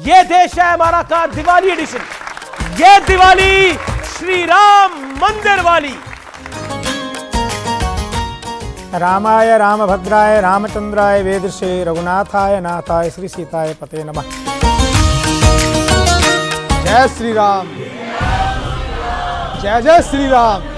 ये देश है हमारा का दिवाली एडिशन। ये दिवाली श्री राम मंदिर वाली। रामाय रामभद्राय रामचंद्राय वेदसे रघुनाथाय नाथाय श्री सीताय पते नमः। जय श्री राम, जय जय श्री राम।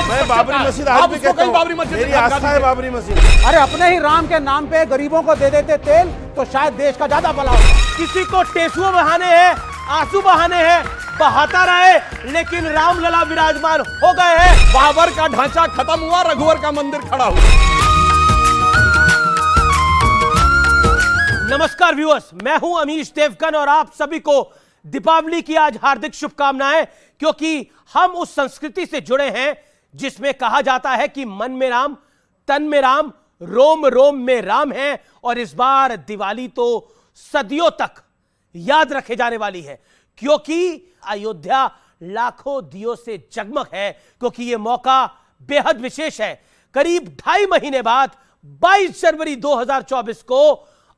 मैं बाबरी मस्जिद आज भी कहता हूं, मेरी आस्था है बाबरी मस्जिद। अरे अपने ही राम के नाम पे गरीबों को दे देते तेल तो शायद देश का ज्यादा भला होता। किसी को टेसुओं बहाने हैं, आंसू बहाने हैं, बहाता रहे, लेकिन रामलला विराजमान हो गए हैं। बाबर का ढांचा खत्म हुआ, रघुवर का मंदिर खड़ा हुआ। नमस्कार व्यूअर्स, मैं हूं अमीश देवगन और आप सभी को दीपावली की आज हार्दिक शुभकामनाएं, क्योंकि हम उस संस्कृति से जुड़े हैं जिसमें कहा जाता है कि मन में राम, तन में राम, रोम रोम में राम है। और इस बार दिवाली तो सदियों तक याद रखे जाने वाली है, क्योंकि अयोध्या लाखों दियों से जगमग है, क्योंकि यह मौका बेहद विशेष है। करीब 2.5 महीने बाद 22 जनवरी 2024 को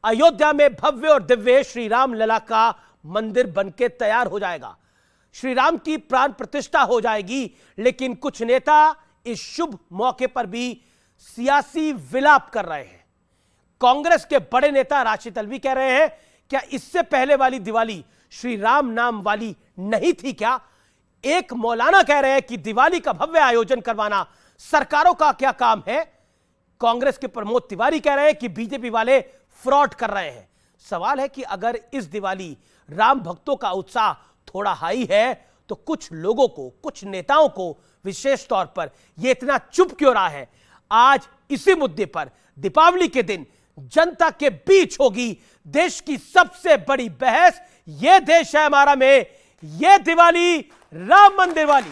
अयोध्या में भव्य और दिव्य श्री राम लला का मंदिर बनके तैयार हो जाएगा। श्री राम की प्राण प्रतिष्ठा हो जाएगी, लेकिन कुछ नेता इस शुभ मौके पर भी सियासी विलाप कर रहे हैं। कांग्रेस के बड़े नेता राशिद अल्वी कह रहे हैं, क्या इससे पहले वाली दिवाली श्री राम नाम वाली नहीं थी क्या? एक मौलाना कह रहे हैं कि दिवाली का भव्य आयोजन करवाना सरकारों का क्या काम है। कांग्रेस के प्रमोद तिवारी कह रहे हैं कि बीजेपी वाले फ्रॉड कर रहे हैं। सवाल है कि अगर इस दिवाली राम भक्तों का उत्साह थोड़ा हाई है तो कुछ लोगों को, कुछ नेताओं को विशेष तौर पर यह इतना चुप क्यों रहा है? आज इसी मुद्दे पर दीपावली के दिन जनता के बीच होगी देश की सबसे बड़ी बहस। यह देश है हमारा में यह दिवाली राम मंदिर वाली।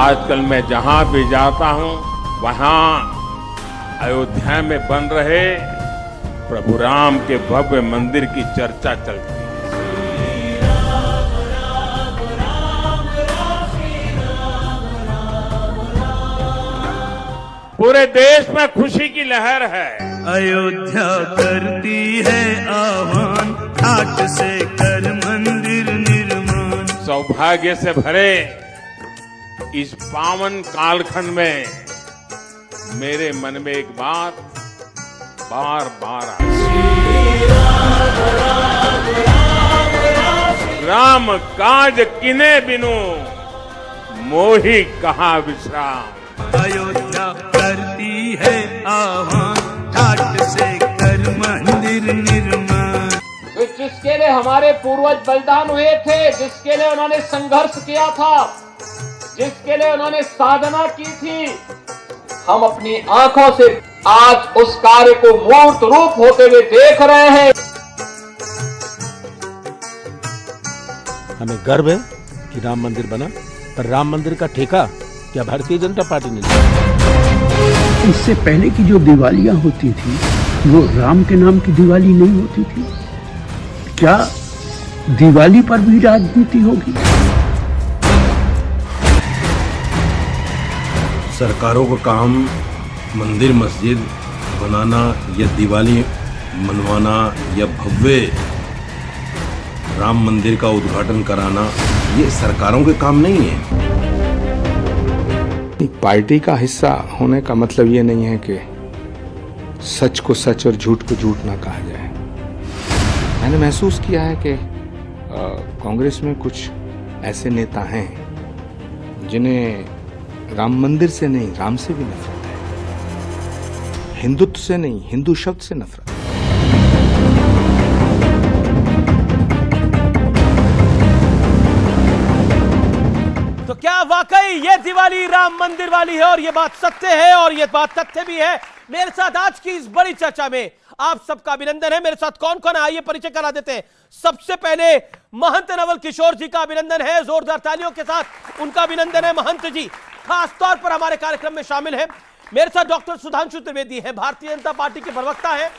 आजकल मैं जहां भी जाता हूं, वहां अयोध्या में बन रहे प्रभु राम के भव्य मंदिर की चर्चा चलती है। पूरे देश में खुशी की लहर है। अयोध्या करती है आह्वान, ठाट से कर मंदिर निर्माण। सौभाग्य से भरे इस पावन कालखंड में मेरे मन में एक बात बार बार राम काज किने बिनु मोहि कहाँ विश्राम। अयोध्या करती है आह्वान, ठाट से कर मंदिर निर्माण। जिसके लिए हमारे पूर्वज बलिदान हुए थे, जिसके लिए उन्होंने संघर्ष किया था, जिसके लिए उन्होंने साधना की थी, हम अपनी आंखों से आज उस कार्य को मूर्त रूप होते हुए देख रहे हैं। हमें गर्व है कि राम मंदिर बना, पर राम मंदिर का ठेका क्या भारतीय जनता पार्टी ने लिया? इससे पहले की जो दिवालियां होती थी वो राम के नाम की दिवाली नहीं होती थी। क्या दिवाली पर भी राजनीति होगी? सरकारों का काम मंदिर मस्जिद बनाना या दिवाली मनवाना या भव्य राम मंदिर का उद्घाटन कराना, ये सरकारों के काम नहीं है। पार्टी का हिस्सा होने का मतलब ये नहीं है कि सच को सच और झूठ को झूठ ना कहा जाए। मैंने महसूस किया है कि कांग्रेस में कुछ ऐसे नेता हैं जिन्हें राम मंदिर से नहीं, राम से भी नफरत है। हिंदुत्व से नहीं, हिंदू शब्द से नफरत है। तो क्या वाकई ये दिवाली राम मंदिर वाली है और ये बात सत्य है और ये बात तथ्य भी है। मेरे साथ आज की इस बड़ी चर्चा में आप सबका अभिनंदन है। मेरे साथ कौन कौन है आइए परिचय करा देते हैं। सबसे पहले महंत नवल किशोर जी का अभिनंदन है, जोरदार तालियों के साथ उनका अभिनंदन है। महंत जी खास तौर पर हमारे कार्यक्रम में शामिल है। मेरे साथ डॉक्टर सुधांशु त्रिवेदी हैं, भारतीय जनता पार्टी के प्रवक्ता हैं,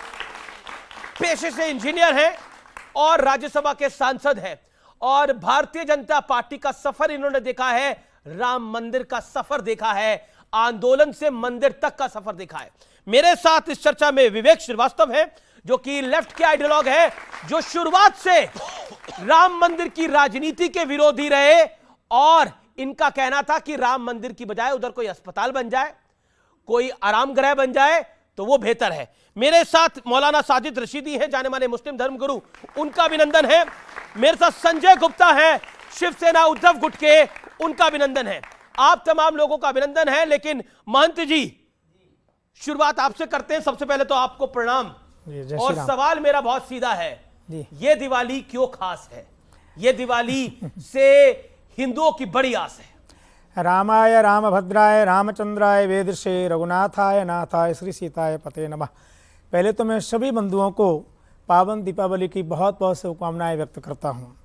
पेशे से इंजीनियर हैं और राज्यसभा के सांसद हैं और भारतीय जनता पार्टी का सफर इन्होंने देखा है, राम मंदिर का सफर देखा है, आंदोलन से मंदिर तक का सफर देखा है। मेरे साथ इस चर्चा में विवेक श्रीवास्तव है जो कि लेफ्ट के आइडियोलॉग है, जो शुरुआत से राम मंदिर की राजनीति के विरोधी रहे और इनका कहना था कि राम मंदिर की बजाय उधर कोई अस्पताल बन जाए, कोई आराम गृह बन जाए तो वो बेहतर है। मेरे साथ मौलाना साजिद रशीदी हैं, जाने माने मुस्लिम धर्मगुरु, उनका अभिनंदन है। मेरे साथ संजय गुप्ता है, शिवसेना उद्धव गुट के, उनका अभिनंदन है। आप तमाम लोगों का अभिनंदन है। लेकिन महंत जी शुरुआत आपसे करते हैं। सबसे पहले तो आपको प्रणाम और सवाल मेरा बहुत सीधा है, ये दिवाली क्यों खास है? ये दिवाली से हिंदुओं की बड़ी आस है। रामाय रामभद्राय रामचंद्राय वेदसे रघुनाथाय नाथाय श्री सीताय पते नमः। पहले तो मैं सभी बंधुओं को पावन दीपावली की बहुत बहुत शुभकामनाएं व्यक्त करता हूँ।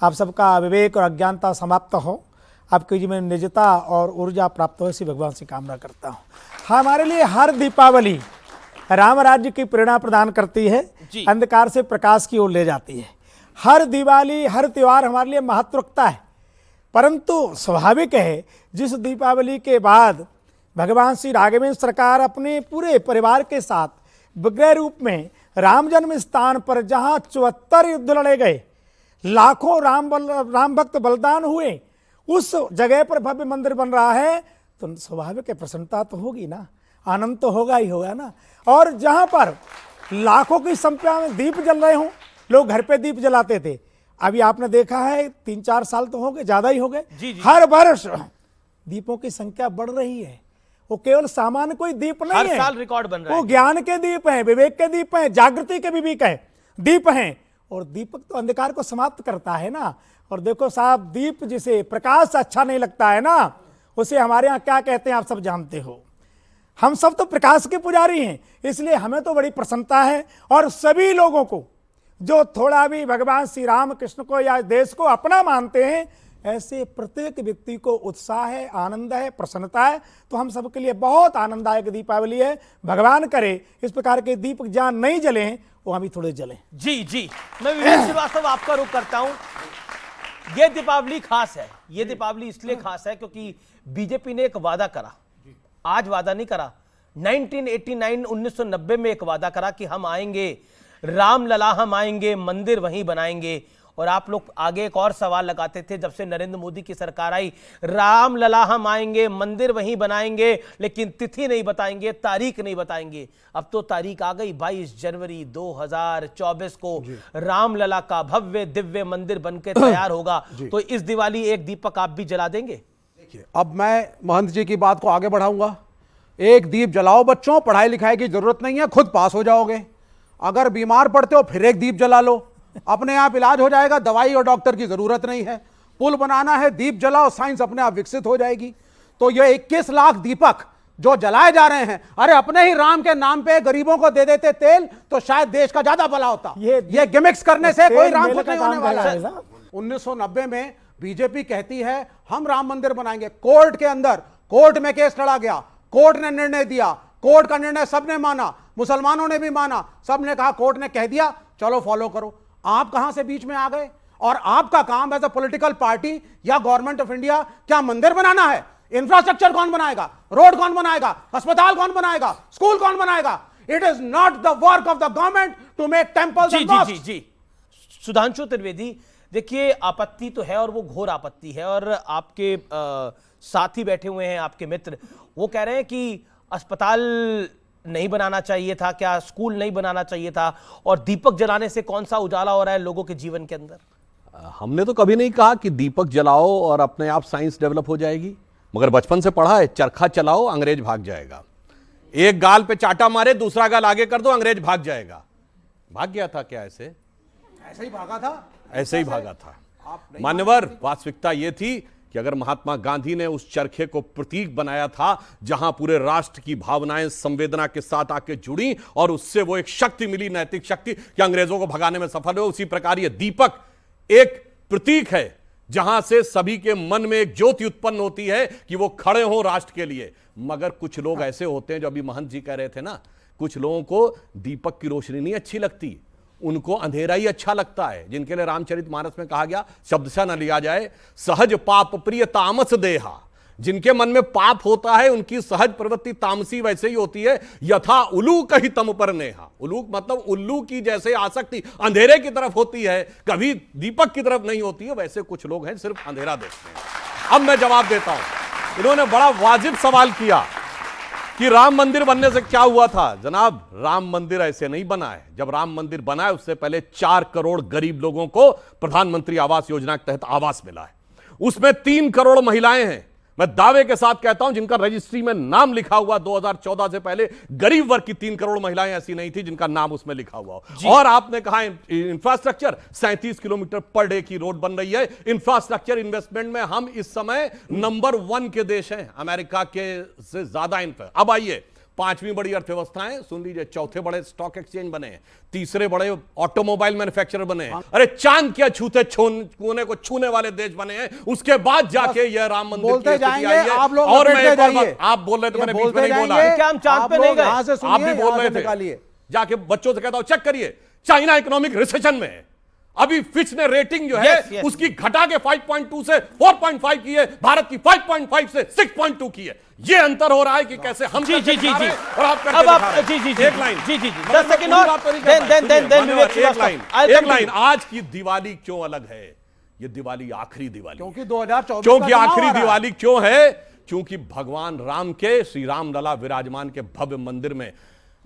आप सबका विवेक और अज्ञानता समाप्त हो, आपके जीवन में निजता और ऊर्जा प्राप्त हो, इसी भगवान से कामना करता हूँ। हमारे लिए हर दीपावली राम राज्य की प्रेरणा प्रदान करती है, अंधकार से प्रकाश की ओर ले जाती है। हर दिवाली हर त्यौहार हमारे लिए महत्व रखता है, परंतु स्वाभाविक है जिस दीपावली के बाद भगवान श्री राघवेंद्र सरकार अपने पूरे परिवार के साथ विग्रह रूप में राम जन्म स्थान पर जहाँ 74 युद्ध लड़े गए, लाखों राम भक्त बलिदान हुए, उस जगह पर भव्य मंदिर बन रहा है तो स्वाभाविक है प्रसन्नता तो होगी ना, आनंद तो होगा ही होगा ना। और जहाँ पर लाखों की संख्या में दीप जल रहे हों, लोग घर पे दीप जलाते थे, अभी आपने देखा है 3-4 साल तो हो गए, ज़्यादा ही हो गए, हर वर्ष दीपों की संख्या बढ़ रही है। वो केवल सामान्य कोई दीप नहीं है, हर साल रिकॉर्ड बन रहा है। वो ज्ञान के दीप हैं, विवेक के दीप हैं, जागृति के भी दीप हैं। और दीपक तो अंधकार को समाप्त करता है ना। और देखो साहब, दीप जिसे प्रकाश अच्छा नहीं लगता है ना, उसे हमारे यहाँ क्या कहते हैं आप सब जानते हो। हम सब तो प्रकाश के पुजारी हैं, इसलिए हमें तो बड़ी प्रसन्नता है। और सभी लोगों को जो थोड़ा भी भगवान श्री राम कृष्ण को या देश को अपना मानते हैं, ऐसे प्रत्येक व्यक्ति को उत्साह है, आनंद है, प्रसन्नता है। तो हम सबके लिए बहुत आनंददायक दीपावली है। भगवान करे इस प्रकार के दीपक जहाँ नहीं जले हैं वो अभी थोड़े जले। जी जी, मैं विवेक श्रीवास्तव आपका रुख करता हूं। ये दीपावली खास है, ये दीपावली इसलिए खास है क्योंकि बीजेपी ने एक वादा करा, आज वादा नहीं करा, 1990 में एक वादा करा कि हम आएंगे, रामलला हम आएंगे, मंदिर वहीं बनाएंगे। और आप लोग आगे एक और सवाल लगाते थे जब से नरेंद्र मोदी की सरकार आई, रामलला हम आएंगे, मंदिर वहीं बनाएंगे, लेकिन तिथि नहीं बताएंगे, तारीख नहीं बताएंगे। अब तो तारीख आ गई, 22 जनवरी 2024 को रामलला का भव्य दिव्य मंदिर बनकर तैयार होगा। तो इस दिवाली एक दीपक आप भी जला देंगे? देखिए, अब मैं महंत जी की बात को आगे बढ़ाऊंगा। एक दीप जलाओ बच्चों, पढ़ाई लिखाई की जरूरत नहीं है, खुद पास हो जाओगे। अगर बीमार पड़ते हो फिर एक दीप जला लो, अपने आप इलाज हो जाएगा, दवाई और डॉक्टर की जरूरत नहीं है। पुल बनाना है, दीप जलाओ, साइंस अपने आप विकसित हो जाएगी। तो ये 21 लाख दीपक जो जलाए जा रहे हैं, अरे अपने ही राम के नाम पे गरीबों को दे देते तेल तो शायद देश का ज्यादा भला होता। ये गिमिक्स करने से कोई राम खुश नहीं होने वाला है। 1990 में बीजेपी कहती है हम राम मंदिर बनाएंगे, कोर्ट के अंदर, कोर्ट में केस लड़ा गया, कोर्ट ने निर्णय दिया, कोर्ट का निर्णय सबने माना, मुसलमानों ने भी माना, सबने कहा, कोर्ट ने कह दिया चलो फॉलो करो। आप कहां से बीच में आ गए? और आपका काम एज अ पॉलिटिकल पार्टी या गवर्नमेंट ऑफ इंडिया क्या मंदिर बनाना है? इंफ्रास्ट्रक्चर कौन बनाएगा? रोड कौन बनाएगा? अस्पताल कौन बनाएगा? स्कूल कौन बनाएगा? It is not the work of the government to make temples and mosques. जी सुधांशु त्रिवेदी, देखिए आपत्ति तो है और वो घोर आपत्ति है। और आपके साथ ही बैठे हुए हैं आपके मित्र, वो कह रहे हैं कि अस्पताल नहीं बनाना चाहिए था, क्या स्कूल नहीं बनाना चाहिए था, और दीपक जलाने से कौन सा उजाला हो रहा है लोगों के जीवन के अंदर? हमने तो कभी नहीं कहा कि दीपक जलाओ और अपने आप साइंस डेवलप हो जाएगी, मगर बचपन से पढ़ा है, चरखा चलाओ अंग्रेज भाग जाएगा। एक गाल पे चाटा मारे, दूसरा गाल आगे कर दो, अंग्रेज भाग जाएगा। भाग गया था क्या? ऐसे ही भागा था, ऐसे ही भागा था। मान्यवर, वास्तविकता यह थी कि अगर महात्मा गांधी ने उस चरखे को प्रतीक बनाया था जहां पूरे राष्ट्र की भावनाएं संवेदना के साथ आके जुड़ी और उससे वो एक शक्ति मिली, नैतिक शक्ति, कि अंग्रेजों को भगाने में सफल हुए, उसी प्रकार ये दीपक एक प्रतीक है जहां से सभी के मन में एक ज्योति उत्पन्न होती है कि वो खड़े हो राष्ट्र के लिए। मगर कुछ लोग ऐसे होते हैं, जो अभी महंत जी कह रहे थे ना, कुछ लोगों को दीपक की रोशनी नहीं अच्छी लगती, उनको अंधेरा ही अच्छा लगता है, जिनके लिए रामचरितमानस में कहा गया, शब्द से न लिया जाए, सहज पाप प्रिय तामस देहा। जिनके मन में पाप होता है उनकी सहज प्रवृत्ति तामसी वैसे ही होती है, यथा उलूक ही तम पर नेहा। उलूक मतलब उल्लू की जैसे आसक्ति अंधेरे की तरफ होती है, कभी दीपक की तरफ नहीं होती है, वैसे कुछ लोग हैं सिर्फ अंधेरा देखते हैं। अब मैं जवाब देता हूं। इन्होंने बड़ा वाजिब सवाल किया कि राम मंदिर बनने से क्या हुआ था। जनाब, राम मंदिर ऐसे नहीं बना है। जब राम मंदिर बना है उससे पहले 4 करोड़ गरीब लोगों को प्रधानमंत्री आवास योजना के तहत आवास मिला है। उसमें 3 करोड़ महिलाएं हैं, मैं दावे के साथ कहता हूं, जिनका रजिस्ट्री में नाम लिखा हुआ 2014 से पहले गरीब वर्ग की 3 करोड़ महिलाएं ऐसी नहीं थी जिनका नाम उसमें लिखा हुआ हो। और आपने कहा इंफ्रास्ट्रक्चर, 37 किलोमीटर पर डे की रोड बन रही है। इंफ्रास्ट्रक्चर इन्वेस्टमेंट में हम इस समय नंबर 1 के देश हैं, अमेरिका के से ज्यादा। अब आइए, 5वीं बड़ी अर्थव्यवस्थाएं सुन लीजिए, 4थे बड़े स्टॉक एक्सचेंज बने हैं, 3रे बड़े ऑटोमोबाइल मैन्युफैक्चरर बने हैं, अरे चांद क्या छूते कोने को छूने वाले देश बने हैं। उसके बाद जाके यह राम मंदिर की स्थिति आई है। और मैं एक और बात, आप बोल रहे थे, मैंने बीच में नहीं बोला, क्या हम चांद पे नहीं गए? आप भी बोल रहे थे, जाके बच्चों से कहता हूं चेक करिए, चाइना इकोनॉमिक रिसेशन में है। अभी फिच ने रेटिंग जो है उसकी घटा के 5.2 से 4.5 की है, भारत की 5.5 से 6.2 की है। ये अंतर हो रहा है कि कैसे हम जी जी जी जी और आप अब आप जी जी जी एक लाइन जी जी 10 सेकंड और एक लाइन। आज की दिवाली क्यों अलग है? ये दिवाली आखिरी दिवाली, क्योंकि 2024 क्योंकि आखिरी दिवाली क्यों है? क्योंकि भगवान राम के, श्री राम लला विराजमान के भव्य मंदिर में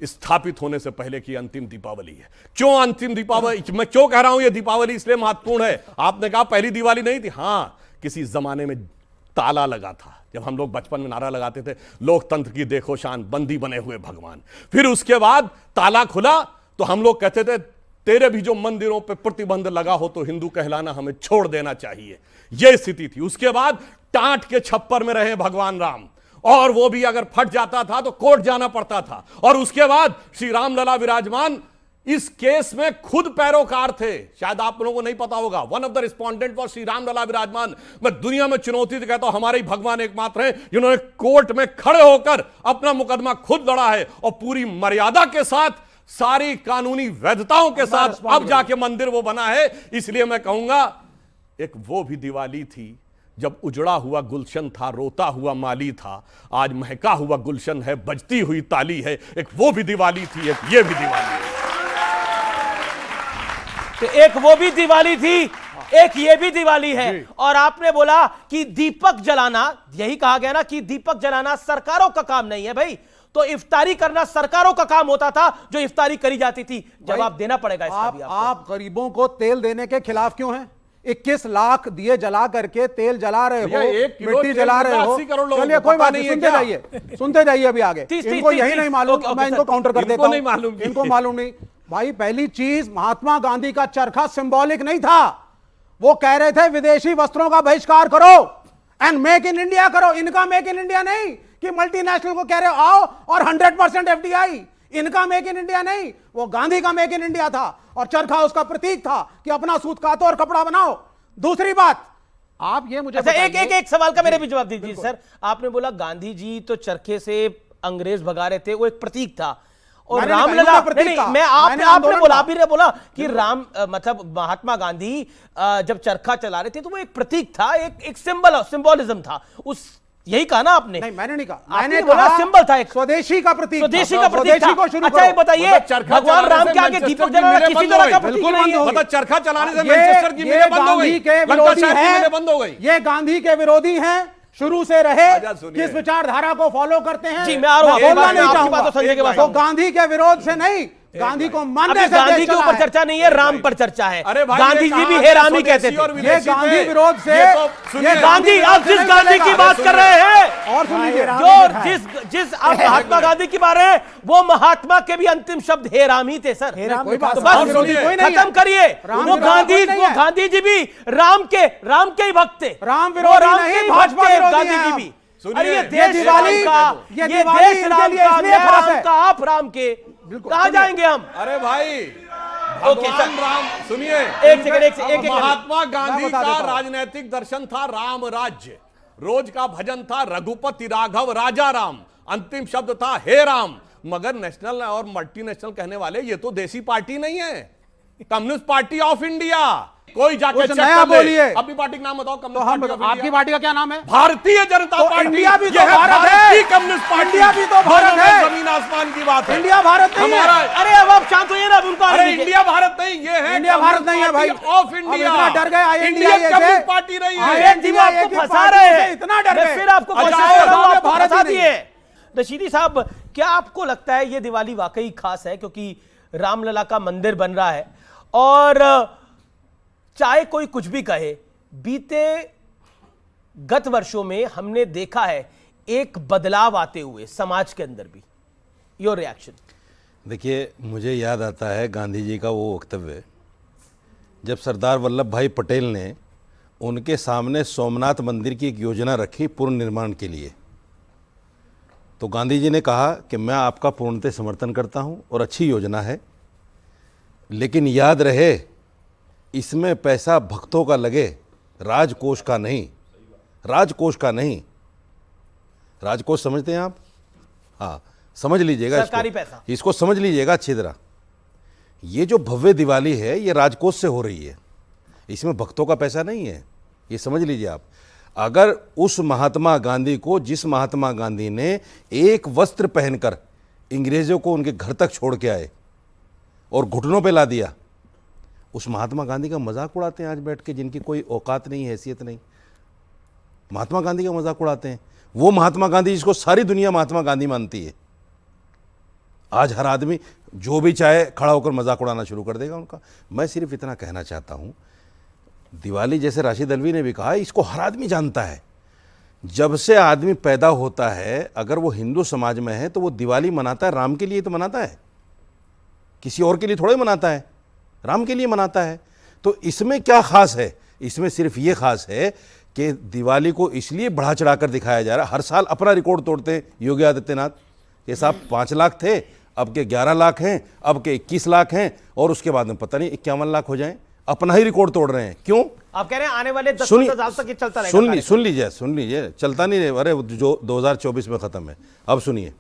स्थापित होने से पहले की अंतिम दीपावली है। क्यों अंतिम दीपावली? मैं क्यों कह रहा हूं ये दीपावली इसलिए महत्वपूर्ण है। आपने कहा पहली दिवाली नहीं थी, हां, किसी जमाने में ताला लगा था। जब हम लोग बचपन में नारा लगाते थे, लोकतंत्र की देखो शान, बंदी बने हुए भगवान। फिर उसके बाद ताला खुला तो हम लोग कहते थे, तेरे भी जो मंदिरों पे प्रतिबंध लगा हो तो हिंदू कहलाना हमें छोड़ देना चाहिए। यह स्थिति थी। उसके बाद टाट के छप्पर में रहे भगवान राम, और वो भी अगर फट जाता था तो कोर्ट जाना पड़ता था। और उसके बाद श्री राम लला विराजमान इस केस में खुद पैरोकार थे। शायद आप लोगों को नहीं पता होगा, one of the respondent for Shri Ram Lalla Virajman. मैं दुनिया में चुनौती से कहता हूं, हमारे ही भगवान एकमात्र हैं जिन्होंने कोर्ट में खड़े होकर अपना मुकदमा खुद लड़ा है, और पूरी मर्यादा के साथ, सारी कानूनी वैधताओं के साथ अब जाके मंदिर वो बना है। इसलिए मैं कहूंगा, एक वो भी दिवाली थी जब उजड़ा हुआ गुलशन था, रोता हुआ माली था, आज महका हुआ गुलशन है, बजती हुई ताली है। एक वो भी दिवाली थी, एक ये भी दिवाली है। तो एक वो भी दिवाली थी, एक ये भी दिवाली है। और आपने बोला कि दीपक जलाना, यही कहा गया ना कि दीपक जलाना सरकारों का काम नहीं है भाई। तो इफ्तारी करना सरकारों का काम होता था, जो इफ्तारी करी जाती थी। जवाब देना पड़ेगा इसका भी आपको। आप गरीबों को तेल देने के खिलाफ क्यों हैं? 21 लाख दिए जला करके तेल जला रहे हो, मिट्टी जला रहे हो। चलिए कोई बात नहीं, सुनते जाइए अभी आगे। इनको यही नहीं मालूम, मैं इनको काउंटर कर देता हूं। इनको मालूम नहीं भाई। पहली चीज, महात्मा गांधी का चरखा सिंबॉलिक नहीं था। वो कह रहे थे विदेशी वस्त्रों का बहिष्कार करो एंड मेक इन इंडिया करो। इनका मेक इन इंडिया नहीं कि मल्टीनेशनल को कह रहे हो आओ और 100% FDI। इनका मेक इन इंडिया नहीं, वो गांधी का मेक इन इंडिया था, और चरखा उसका प्रतीक था कि अपना सूत कातो और कपड़ा बनाओ। दूसरी बात, आप ये मुझे एक सवाल का मेरे भी जवाब दीजिए सर। आपने बोला गांधी जी तो चरखे से अंग्रेज भगा रहे थे, वो एक प्रतीक था। और रामलला, आपने बोला कि राम मतलब महात्मा गांधी जब चरखा चला रहे थे तो वो एक प्रतीक था, एक सिंबलिज्म था। उस यही कहा ना आपने? नहीं, मैंने नहीं कहा। मैंने बोला सिंबल था, एक स्वदेशी का प्रतीक, स्वदेशी का प्रतीक था। को शुरू अच्छा ये बताइए, भगवान राम के आगे दीपक जलाना किसी तरह का प्रतीक नहीं है। मतलब चरखा चलाने से मैनचेस्टर की मिलें बंद हो गई, लंका शाह की मिलें बंद हो गई। ये गांधी के विरोधी हैं, शुरू से रहे, किस विचारधारा को फॉलो करते हैं। जी, मैं आ रहा हूं, बोलना नहीं चाहूंगा। तो गांधी के विरोध से नहीं, गांधी को मानने अभी से गांधी देश के चला ऊपर है। चर्चा नहीं है, राम पर चर्चा है। अरे भाई, गांधी जी भी हे राम ही कहते थे। ये गांधी विरोध से ये गांधी, आप जिस गांधी की बात कर रहे हैं, और सुन लीजिए, जो जिस आप महात्मा गांधी की बात रहे हैं, वो महात्मा के भी अंतिम शब्द हे राम ही थे सर। कोई बात तो राम बस विरोधी कोई नहीं है। खत्म करिए। राम वो विरोधी कोई नहीं है। गांधी जी भी राम के ही भक्त थे। राम वो विरोधी राम नहीं, के ही भाजपा भक्त थे, विरोधी गांधी हैं जी आप। भी। सुनिए, अरे ये ये देश दिवाली- राम का, ये ये दिवाली देश इनके राम लिए का, इसलिए मैं खास राम है। का, आप राम के, कहाँ जाएंगे हम? अरे भाई, ओके, भगवान सर। राम, सुनिए, एक सेकंड, एक महात्मा गांधी मैं बता का देता हूं। राजनीतिक दर्शन था राम राज्य, रोज का भजन था रघुपति राघव राजा राम, अंतिम शब्द था हे राम। मगर नेशनल और मल्टीनेशनल कहने वाले ये तो देसी पार्टी नहीं है, कम्युनिस्ट पार्टी ऑफ इंडिया। कोई जाके कुछ चेक नया कर ले। बोलिए। अपनी पार्टी का नाम बताओ। तो कम्युनिस्ट हम पार्टी ऑफ आपकी इंडिया। पार्टी का क्या नाम है? भारतीय जनता तो पार्टी। इंडिया भी तो यह भारत है। भारतीय कम्युनिस्ट पार्टी। इंडिया भी तो भारत दोनों में है। जमीन आसमान की बात है। इंडिया भारत नहीं है। हमारा, अरे अब आप शांत होइए ना, अब उनको आने अरे दीजिए। इंडिया भारत नहीं, ये है इंडिया भारत नहीं है भाई। Of India. अब इतना डर गए INDIA इंडियन से। कम्युनिस्ट पार्टी नहीं है। अरे जी, वो आपको की फंसा पार्टी रहे से हैं। इतना डर मैं गए। फिर आपको अच्छा, क्वेश्चन कर रहा हूं, भारत आपको ही फंसा नहीं दिए। रशीदी साहब, क्या आपको लगता है ये दिवाली वाकई खास है क्योंकि रामलला का मंदिर बन रहा है? और चाहे कोई कुछ भी कहे, बीते गत वर्षों में हमने देखा है एक बदलाव आते हुए समाज के अंदर भी। Your reaction? देखिए, मुझे याद आता है गांधी जी का वो वक्तव्य जब सरदार वल्लभ भाई पटेल ने उनके सामने सोमनाथ मंदिर की एक योजना रखी पुनर्निर्माण के लिए। तो गांधी जी ने कहा कि मैं आपका पूर्णतः समर्थन करता हूं और अच्छी योजना है, लेकिन याद रहे इसमें पैसा भक्तों का लगे, राजकोष का नहीं। राजकोष का नहीं। राजकोष समझते हैं आप? हाँ, समझ लीजिएगा, सरकारी पैसा। इसको समझ लीजिएगा अच्छी तरह। ये जो भव्य दिवाली है ये राजकोष से हो रही है, इसमें भक्तों का पैसा नहीं है, ये समझ लीजिए आप। अगर उस महात्मा गांधी को, जिस महात्मा गांधी ने एक वस्त्र पहनकर अंग्रेजों को उनके घर तक छोड़ के आए और घुटनों पे ला दिया, उस महात्मा गांधी का मजाक उड़ाते हैं आज बैठ के, जिनकी कोई औकात नहीं, हैसियत नहीं। महात्मा गांधी का मजाक उड़ाते हैं। वो महात्मा गांधी जिसको सारी दुनिया महात्मा गांधी मानती है, आज हर आदमी जो भी चाहे खड़ा होकर मजाक उड़ाना शुरू कर देगा उनका। मैं सिर्फ इतना कहना चाहता हूं, दिवाली जैसे राशिद अल्वी ने भी कहा, इसको हर आदमी जानता है। जब से आदमी पैदा होता है, अगर वो हिंदू समाज में है तो वो दिवाली मनाता है, राम के लिए तो मनाता है, किसी और के लिए थोड़े मनाता है, राम के लिए मनाता है। तो इसमें क्या खास है? इसमें सिर्फ ये खास है कि दिवाली को इसलिए बढ़ा चढ़ाकर दिखाया जा रहा है। हर साल अपना रिकॉर्ड तोड़ते हैं योगी आदित्यनाथ के साहब। 5 लाख थे, अब के 11 लाख हैं, अब के 21 लाख हैं, और उसके बाद में पता नहीं 51 लाख हो जाएं। अपना ही रिकॉर्ड तोड़ रहे हैं। क्यों? आप कह रहे हैं आने वाले 10-15 साल तक ये चलता रहेगा? सुन लीजिए, चलता नहीं रहे। अरे जो 2024 में खत्म है। अब सुनिए,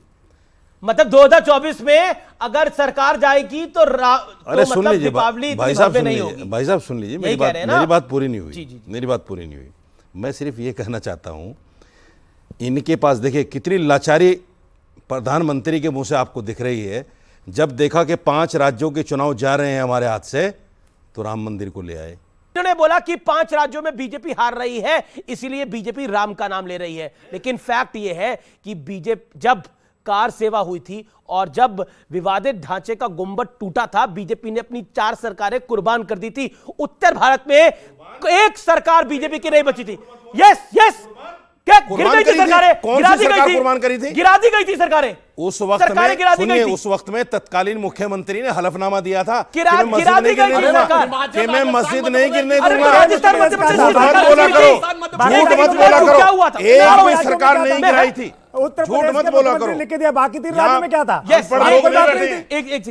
मतलब 2024 में अगर सरकार जाएगी तो अरे तो सुन मतलब लीजिए दीपावली भाई साहब, सुन नहीं लीजिए होगी। भाई साहब, सुन लीजिए, यही कह रहे हैं ना? मेरी बात पूरी नहीं हुई। जी, जी, जी। मेरी बात पूरी नहीं हुई। मैं सिर्फ ये कहना चाहता हूं, इनके पास देखिए कितनी लाचारी प्रधानमंत्री के मुंह से आपको दिख रही है। जब देखा कि 5 राज्यों के चुनाव जा रहे हैं हमारे हाथ से, तो राम मंदिर को ले आए। उन्होंने बोला कि 5 राज्यों में बीजेपी हार रही है, इसीलिए बीजेपी राम का नाम ले रही है। लेकिन फैक्ट यह है कि बीजेपी, जब कार सेवा हुई थी और जब विवादित ढांचे का गुंबद टूटा था, बीजेपी ने अपनी 4 सरकारें कुर्बान कर दी थी। उत्तर भारत में एक सरकार बीजेपी की नहीं बची थी। यस यस, क्या गिर गई थी सरकारें? कौन सी सरकार कुर्बान करी थी? गिरा दी गई थी सरकारें। उस वक्त में सुनिए, उस वक्त में तत्कालीन मुख्यमंत्री ने हलफनामा दिया था कि मैं मस्जिद नहीं गिरने दूंगा, कि मैं मस्जिद नहीं गिरने दूंगा। राजस्थान मध्य प्रदेश झूठ मत बोला करो, झूठ मत बोला करो। एक भी सरकार नहीं गिराई थी, उत्तर झूठ प्रदेश मत के बोला मुख्यमंत्री करो। लिख के दिया, बाकी 3 राज्यों में क्या था? यस,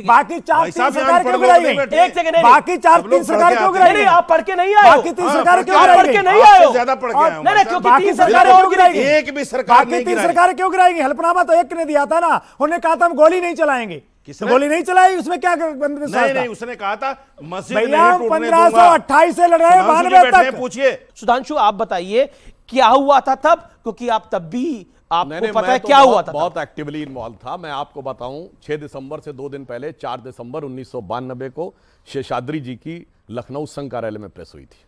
बाकी 4 सरकार क्यों गिराई गई? एक सेकंड, बाकी 4 सरकार क्यों गिराई गई? आप पढ़ के नहीं आए, बाकी 3 सरकार क्यों आप गिराई पढ़ गई? के नहीं आए हो। ज्यादा पढ़ के आया हूं। नहीं, क्योंकि बाकी 3 सरकारें क्यों गिराई गई? एक भी सरकार नहीं बाकी 3 गिराई। सरकारें क्यों गिराई गई? हल्फनामा तो एक ने दिया था ना, उन्होंने कहा था हम गोली नहीं चलाएंगे। किसने? गोली नहीं चलाई, उसमें क्या नहीं, उसने कहा था मस्जिद नहीं भैया टूटने दूंगा। 1528 से लड़ रहे हैं 92 तक। पूछिए सुधांशु, आप बताइए क्या हुआ था तब, क्योंकि आप तब भी आपको पता है क्या हुआ था। बहुत एक्टिवली इन्वॉल्व था। मैं आपको बताऊं, 6 दिसंबर से 2 दिन पहले 4 दिसंबर 1992 को शेषाद्री जी की लखनऊ संघ कार्यालय में प्रेस हुई थी,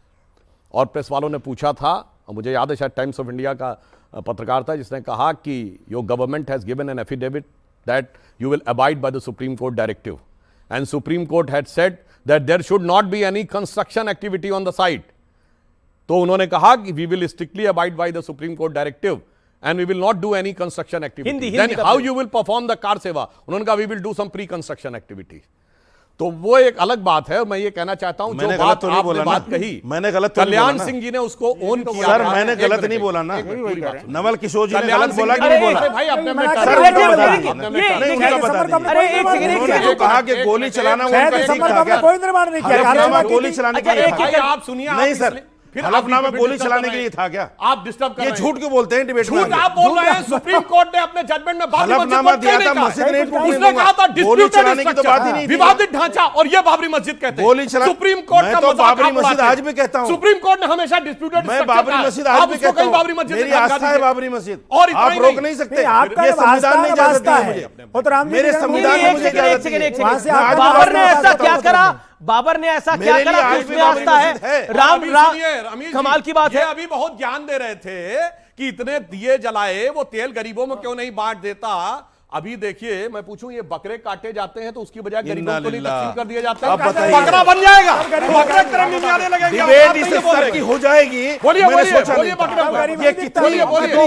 और प्रेस वालों ने पूछा था, मुझे याद है शायद टाइम्स ऑफ इंडिया का पत्रकार था जिसने कहा कि your government has given an affidavit that you will abide by the supreme court directive and Supreme Court had said that there should not be any construction activity on the site. तो उन्होंने कहा कि we will strictly abide by the Supreme Court directive and we will not do any construction activity. Then how you will perform the car seva? उन्होंने कहा we will do some pre-construction activity. तो वो एक अलग बात है। मैं ये कहना चाहता हूं जो बात तो आपने बात कही, मैंने गलत कल्याण सिंह जी ने उसको ओन किया। सर मैंने गलत नहीं बोला ना, नवल किशोर जी ने गलत बोला कि नहीं बोला? भाई अपने कहा कि गोली चलाना कोई निर्माण नहीं किया, गोली चलाने के लिए आप सुनिए। नहीं सर, हलफनामा गोली चलाने के लिए था क्या? आप डिस्टर्ब कर रहे हैं। ये झूठ क्यों बोलते हैं डिबेट में? झूठ आप बोल रहे हैं। सुप्रीम कोर्ट ने अपने जजमेंट में हलफनामा दिया था, मस्जिद नहीं टूटने उसने कहा था गोली चलाने की तो बात ही नहीं थी। विवादित ढांचा, और ये बाबरी मस्जिद कहते हैं। गोली चला, सुप्रीम कोर्ट का बाबरी मस्जिद आज भी कहता हूं। सुप्रीम कोर्ट ने हमेशा डिस्प्यूटेड, मैं बाबरी मस्जिद आज भी कहता हूं। बाबरी मस्जिद मेरी आस्था है बाबरी मस्जिद, और आप रोक नहीं सकते। ये संविधान नहीं इजाजत है मुझे, मेरे संविधान में मुझे इजाजत है। बाबर ने ऐसा क्या करा? बाबर ने ऐसा क्या करा कि उसमें आस्था है? राम कमाल की बात है। अभी बहुत ज्ञान दे रहे थे कि इतने दिए जलाए, वो तेल गरीबों में क्यों नहीं बांट देता? अभी देखिए, मैं पूछूं, ये बकरे काटे जाते हैं तो उसकी बजाय गरीबों को नहीं तकसीम कर दिया जाता है? बकरा बन जाएगा, बकरे तरह नहीं आने लगेगा। डिबेट इस स्तर की हो जाएगी, बोलिए मैंने सोचा बोलिए नहीं। ये कितनी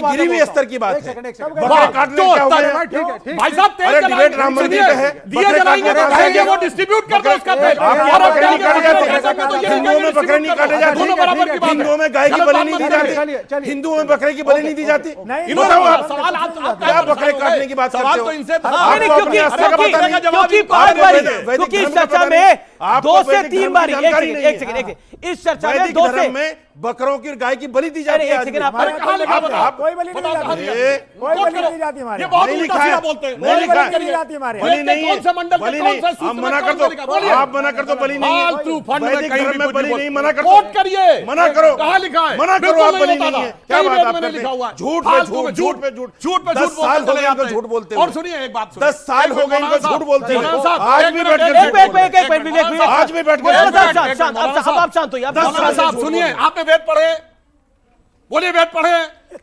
गिरी हुई स्तर की बात है। बकरे काटने क्या हो गए? भाई साहब, तेल डिबेट राम मंदिर का है, दिए जलाएंगे तो कहेंगे वो डिस्ट्रीब्यूट कर दो उसका तेल। हिंदुओं में बकरे नहीं काटे जाते, हिंदुओं में गाय की बलि नहीं दी जाती, हिंदुओं में बकरे की बलि नहीं दी जाती। क्या बकरे काटने की बात करते हो? तो इनसे क्योंकि इस चर्चा में 2 से 3 बार, एक सेकंड, इस चर्चा में 2 से बकरों की गाय की बलि दी जाती है। कोई बलि नहीं जाती हमारे, ये बहुत उल्टा सीधा बोलते हैं। बलि नहीं जाती हमारे, बलि नहीं, कौन सा मंडल, बलि कौन नहीं, सा आप मना कर दो, आप मना कर दो, बलि नहीं है। फालतू फंड में वैदिक कहीं धर्म भी में कुछ बलि बोल- नहीं, मना कर दो, कोट करिए, मना करो, कहाँ लिखा है? मना करो, बिल्कुल आप नहीं बलि होता नहीं है। था। क्या कहीं बात वेद आप में नहीं करते लिखा हुआ हैं? है। झूठ पे फालतू में झूठ, झूठ पे झूठ, झूठ पे 10 झूठ साल हो बोलते गए इनको चले झूठ जाते बोलते हैं। हुए। और सुनिए एक बात, 10 साल हो गए इनको झूठ बोलते हुए। आज भी बैठ एक मिनट, आज भी बैठ अब आप शांत होइए। साहब सुनिए, आपने वेद पढ़े? बोलिए वेद पढ़े?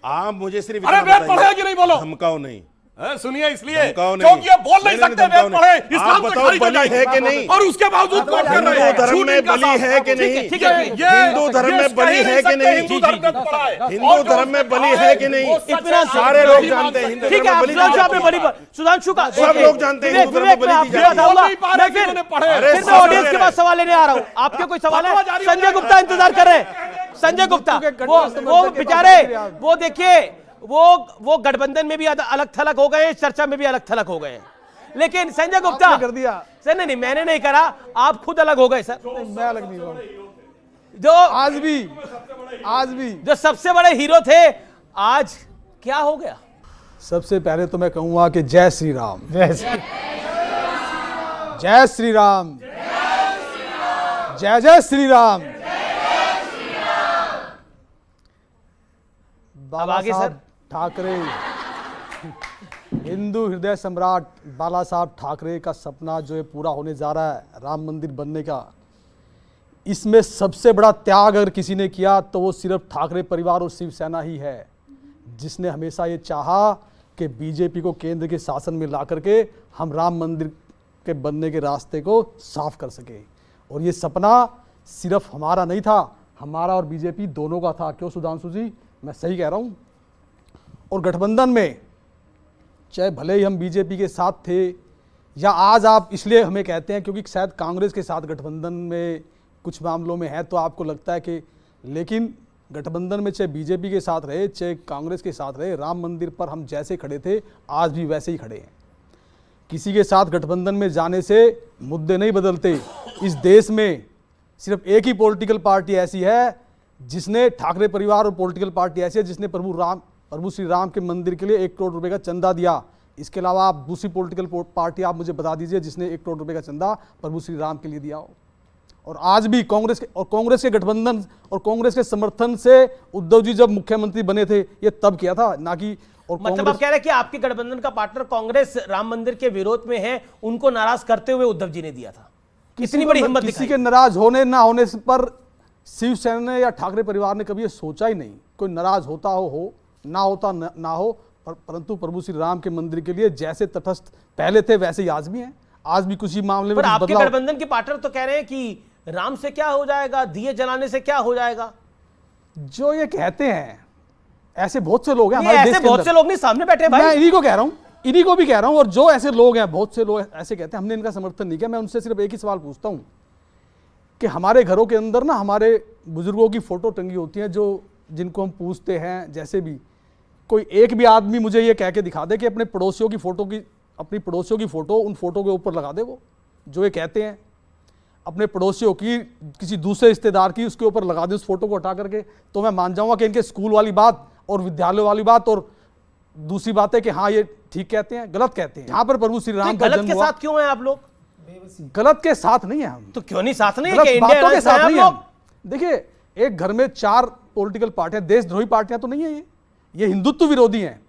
आप मुझे सिर्फ अरे वेद पढ़े कि नहीं? बोलो। धमकाओ नहीं, सुनिए, इसलिए धमकाओ नहीं। क्योंकि ये बोल नहीं नहीं, सकते धमकाओ वेद नहीं। पढ़े, आप इस्लाम से बताओ खारिज हो बलि जाएगी। है कि नहीं? और उसके बावजूद कोर्ट कर रहे हैं। हिंदू धर्म में बलि है कि नहीं? हिंदू धर्म में बलि है कि नहीं? हिंदू धर्म में पढ़ा है। हिंदू धर्म में बलि है कि नहीं? सारे लोग जानते हैं हिंदू ठीक धर्म है, में बलि दी जाती है। बलि पर सुधांशु का सब लोग जानते हैं हिंदू धर्म में बलि दी जाती है। फिर मैं ऑडियंस के पास सवाल लेने आ रहा हूँ। आपके कोई सवाल है? संजय गुप्ता इंतजार कर रहे हैं। संजय गुप्ता, वो बेचारे, वो देखिए, वो गठबंधन में भी अलग थलग हो गए, चर्चा में भी अलग थलग हो गए। लेकिन संजय गुप्ता कर दिया सर, नहीं, मैंने नहीं करा, आप खुद अलग हो गए सर। मैं अलग नहीं हुआ, जो आज भी जो सबसे बड़े हीरो थे, आज क्या हो गया? सबसे पहले तो मैं कहूंगा कि जय श्री राम, जय श्री राम, जय श्री राम। बाबा साहब ठाकरे, हिंदू हृदय सम्राट बाला साहब ठाकरे का सपना जो है पूरा होने जा रहा है, राम मंदिर बनने का। इसमें सबसे बड़ा त्याग अगर किसी ने किया तो वो सिर्फ ठाकरे परिवार और शिवसेना ही है, जिसने हमेशा ये चाहा कि बीजेपी को केंद्र के शासन में ला करके हम राम मंदिर के बनने के रास्ते को साफ कर सके। और ये सपना सिर्फ हमारा नहीं था, हमारा और बीजेपी दोनों का था। क्यों सुधांशु जी, मैं सही कह रहा हूँ? और गठबंधन में चाहे भले ही हम बीजेपी के साथ थे, या आज आप इसलिए हमें कहते हैं क्योंकि शायद कांग्रेस के साथ गठबंधन में कुछ मामलों में है, तो आपको लगता है कि, लेकिन गठबंधन में चाहे बीजेपी के साथ रहे चाहे कांग्रेस के साथ रहे, राम मंदिर पर हम जैसे खड़े थे आज भी वैसे ही खड़े हैं। किसी के साथ गठबंधन में जाने से मुद्दे नहीं बदलते। इस देश में सिर्फ एक ही पॉलिटिकल पार्टी ऐसी है जिसने, ठाकरे परिवार और पॉलिटिकल पार्टी ऐसी है जिसने प्रभु श्री राम के मंदिर के लिए 1 करोड़ रुपए का चंदा दिया। इसके अलावा आप दूसरी पॉलिटिकल पार्टी आप मुझे बता दीजिए जिसने 1 करोड़ रुपए का चंदा प्रभु श्री राम के लिए दिया हो। और आज भी कांग्रेस के गठबंधन और कांग्रेस के समर्थन से उद्धव जी जब मुख्यमंत्री बने थे, ये तब किया था, ना कि। और मतलब आप कह रहे हैं कि आपके गठबंधन का पार्टनर कांग्रेस राम मंदिर के विरोध में है, उनको नाराज करते हुए उद्धव जी ने दिया था। कितनी बड़ी हिम्मत किसी के नाराज होने ना होने पर शिवसेना ने या ठाकरे परिवार ने कभी ये सोचा ही नहीं। कोई नाराज होता हो ना होता ना हो, परंतु प्रभु श्री राम के मंदिर के लिए जैसे तटस्थ पहले थे वैसे ही आज भी हैं। आज भी कुछ मामले में पर आपके बदलाव। गठबंधन के पार्टनर तो कह रहे हैं कि राम से क्या हो जाएगा, दिए जलाने से क्या हो जाएगा। जो ये कहते हैं, ऐसे बहुत से लोग हैं ये हमारे देश ऐसे के बहुत अंदर। से लोग नहीं सामने बैठे भाई। मैं इन्हीं को कह रहा हूं, इन्हीं को भी कह रहा हूं, और जो ऐसे लोग हैं, बहुत से लोग ऐसे कहते हैं, हमने इनका समर्थन नहीं किया। मैं उनसे सिर्फ एक ही सवाल पूछता हूं कि हमारे घरों के अंदर ना हमारे बुजुर्गों की फोटो टंगी होती है, जो जिनको हम पूछते हैं, जैसे भी कोई एक भी आदमी मुझे ये कह के दिखा दे कि अपने पड़ोसियों की फोटो की, अपनी पड़ोसियों की फोटो उन फोटो के ऊपर लगा दे, वो जो ये कहते हैं अपने पड़ोसियों की, किसी दूसरे रिश्तेदार की उसके ऊपर लगा दे उस फोटो को हटा करके, तो मैं मान जाऊंगा कि इनके स्कूल वाली बात और विद्यालय वाली बात और दूसरी बात है कि हाँ ये ठीक कहते हैं, गलत कहते हैं। यहाँ पर प्रभु श्री राम का गलत जन्म के हुआ। साथ क्यों हैं आप लोग? गलत के साथ नहीं है हम। तो क्यों नहीं साथ नहीं है गलत कि इंडिया बातों के अलायंस साथ में नहीं आप है लोग? हम। देखिए, एक घर में 4 पॉलिटिकल पार्टियां, देशद्रोही पार्टियां तो नहीं है ये हिंदुत्व विरोधी हैं,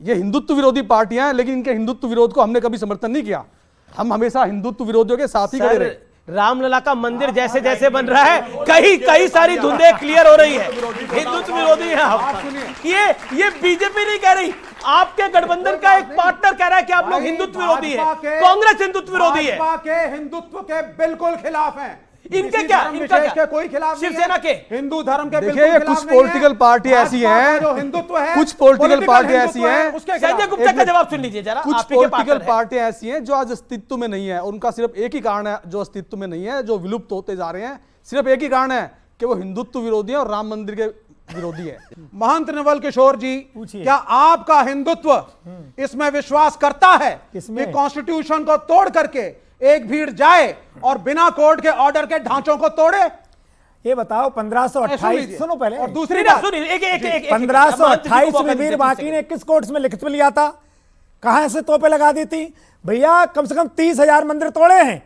ये हिंदुत्व विरोधी पार्टियां हैं, लेकिन इनके हिंदुत्व विरोध को हमने कभी समर्थन नहीं किया। हम हमेशा हिंदुत्व विरोधियों के साथ ही खड़े रहे। रामलला का मंदिर जैसे जैसे बन रहा है, कई सारी धुंधे क्लियर हो रही है। हिंदुत्व विरोधी है आप। ये बीजेपी नहीं कह रही, आपके गठबंधन का एक पार्टनर कह रहा है कि आप लोग हिंदुत्व विरोधी है, कांग्रेस हिंदुत्व विरोधी है। भाजपा के हिंदुत्व के बिल्कुल खिलाफ हैं। इनके क्या, इनका क्या? के कोई खिलाफ नहीं है। शिवसेना के हिंदू धर्म के देखिए, बिल्कुल कुछ पॉलिटिकल पार्टी ऐसी हैं, जो हिंदुत्व है, कुछ पॉलिटिकल पार्टी ऐसी हैं, संजय गुप्ता का जवाब सुन लीजिए जरा। कुछ आप ही के पॉलिटिकल पार्टनर हैं। पार्टियां ऐसी हैं जो आज अस्तित्व में नहीं है, और उनका सिर्फ एक ही कारण है जो अस्तित्व में नहीं है, जो विलुप्त होते जा रहे हैं। सिर्फ एक ही कारण है कि वो हिंदुत्व विरोधी है और राम मंदिर के विरोधी है। महंत नवल किशोर जी, क्या आपका हिंदुत्व इसमें विश्वास करता है कि कॉन्स्टिट्यूशन को तोड़ करके एक भीड़ जाए और बिना कोर्ट के ऑर्डर के ढांचों को तोड़े? ये बताओ 1528, सुनो पहले, और दूसरी बात, 1528 में वीर बांकी ने किस कोर्ट में लिखित में लिया था? कहां से तोपे लगा दी थी? भैया कम से कम 30,000 मंदिर तोड़े हैं।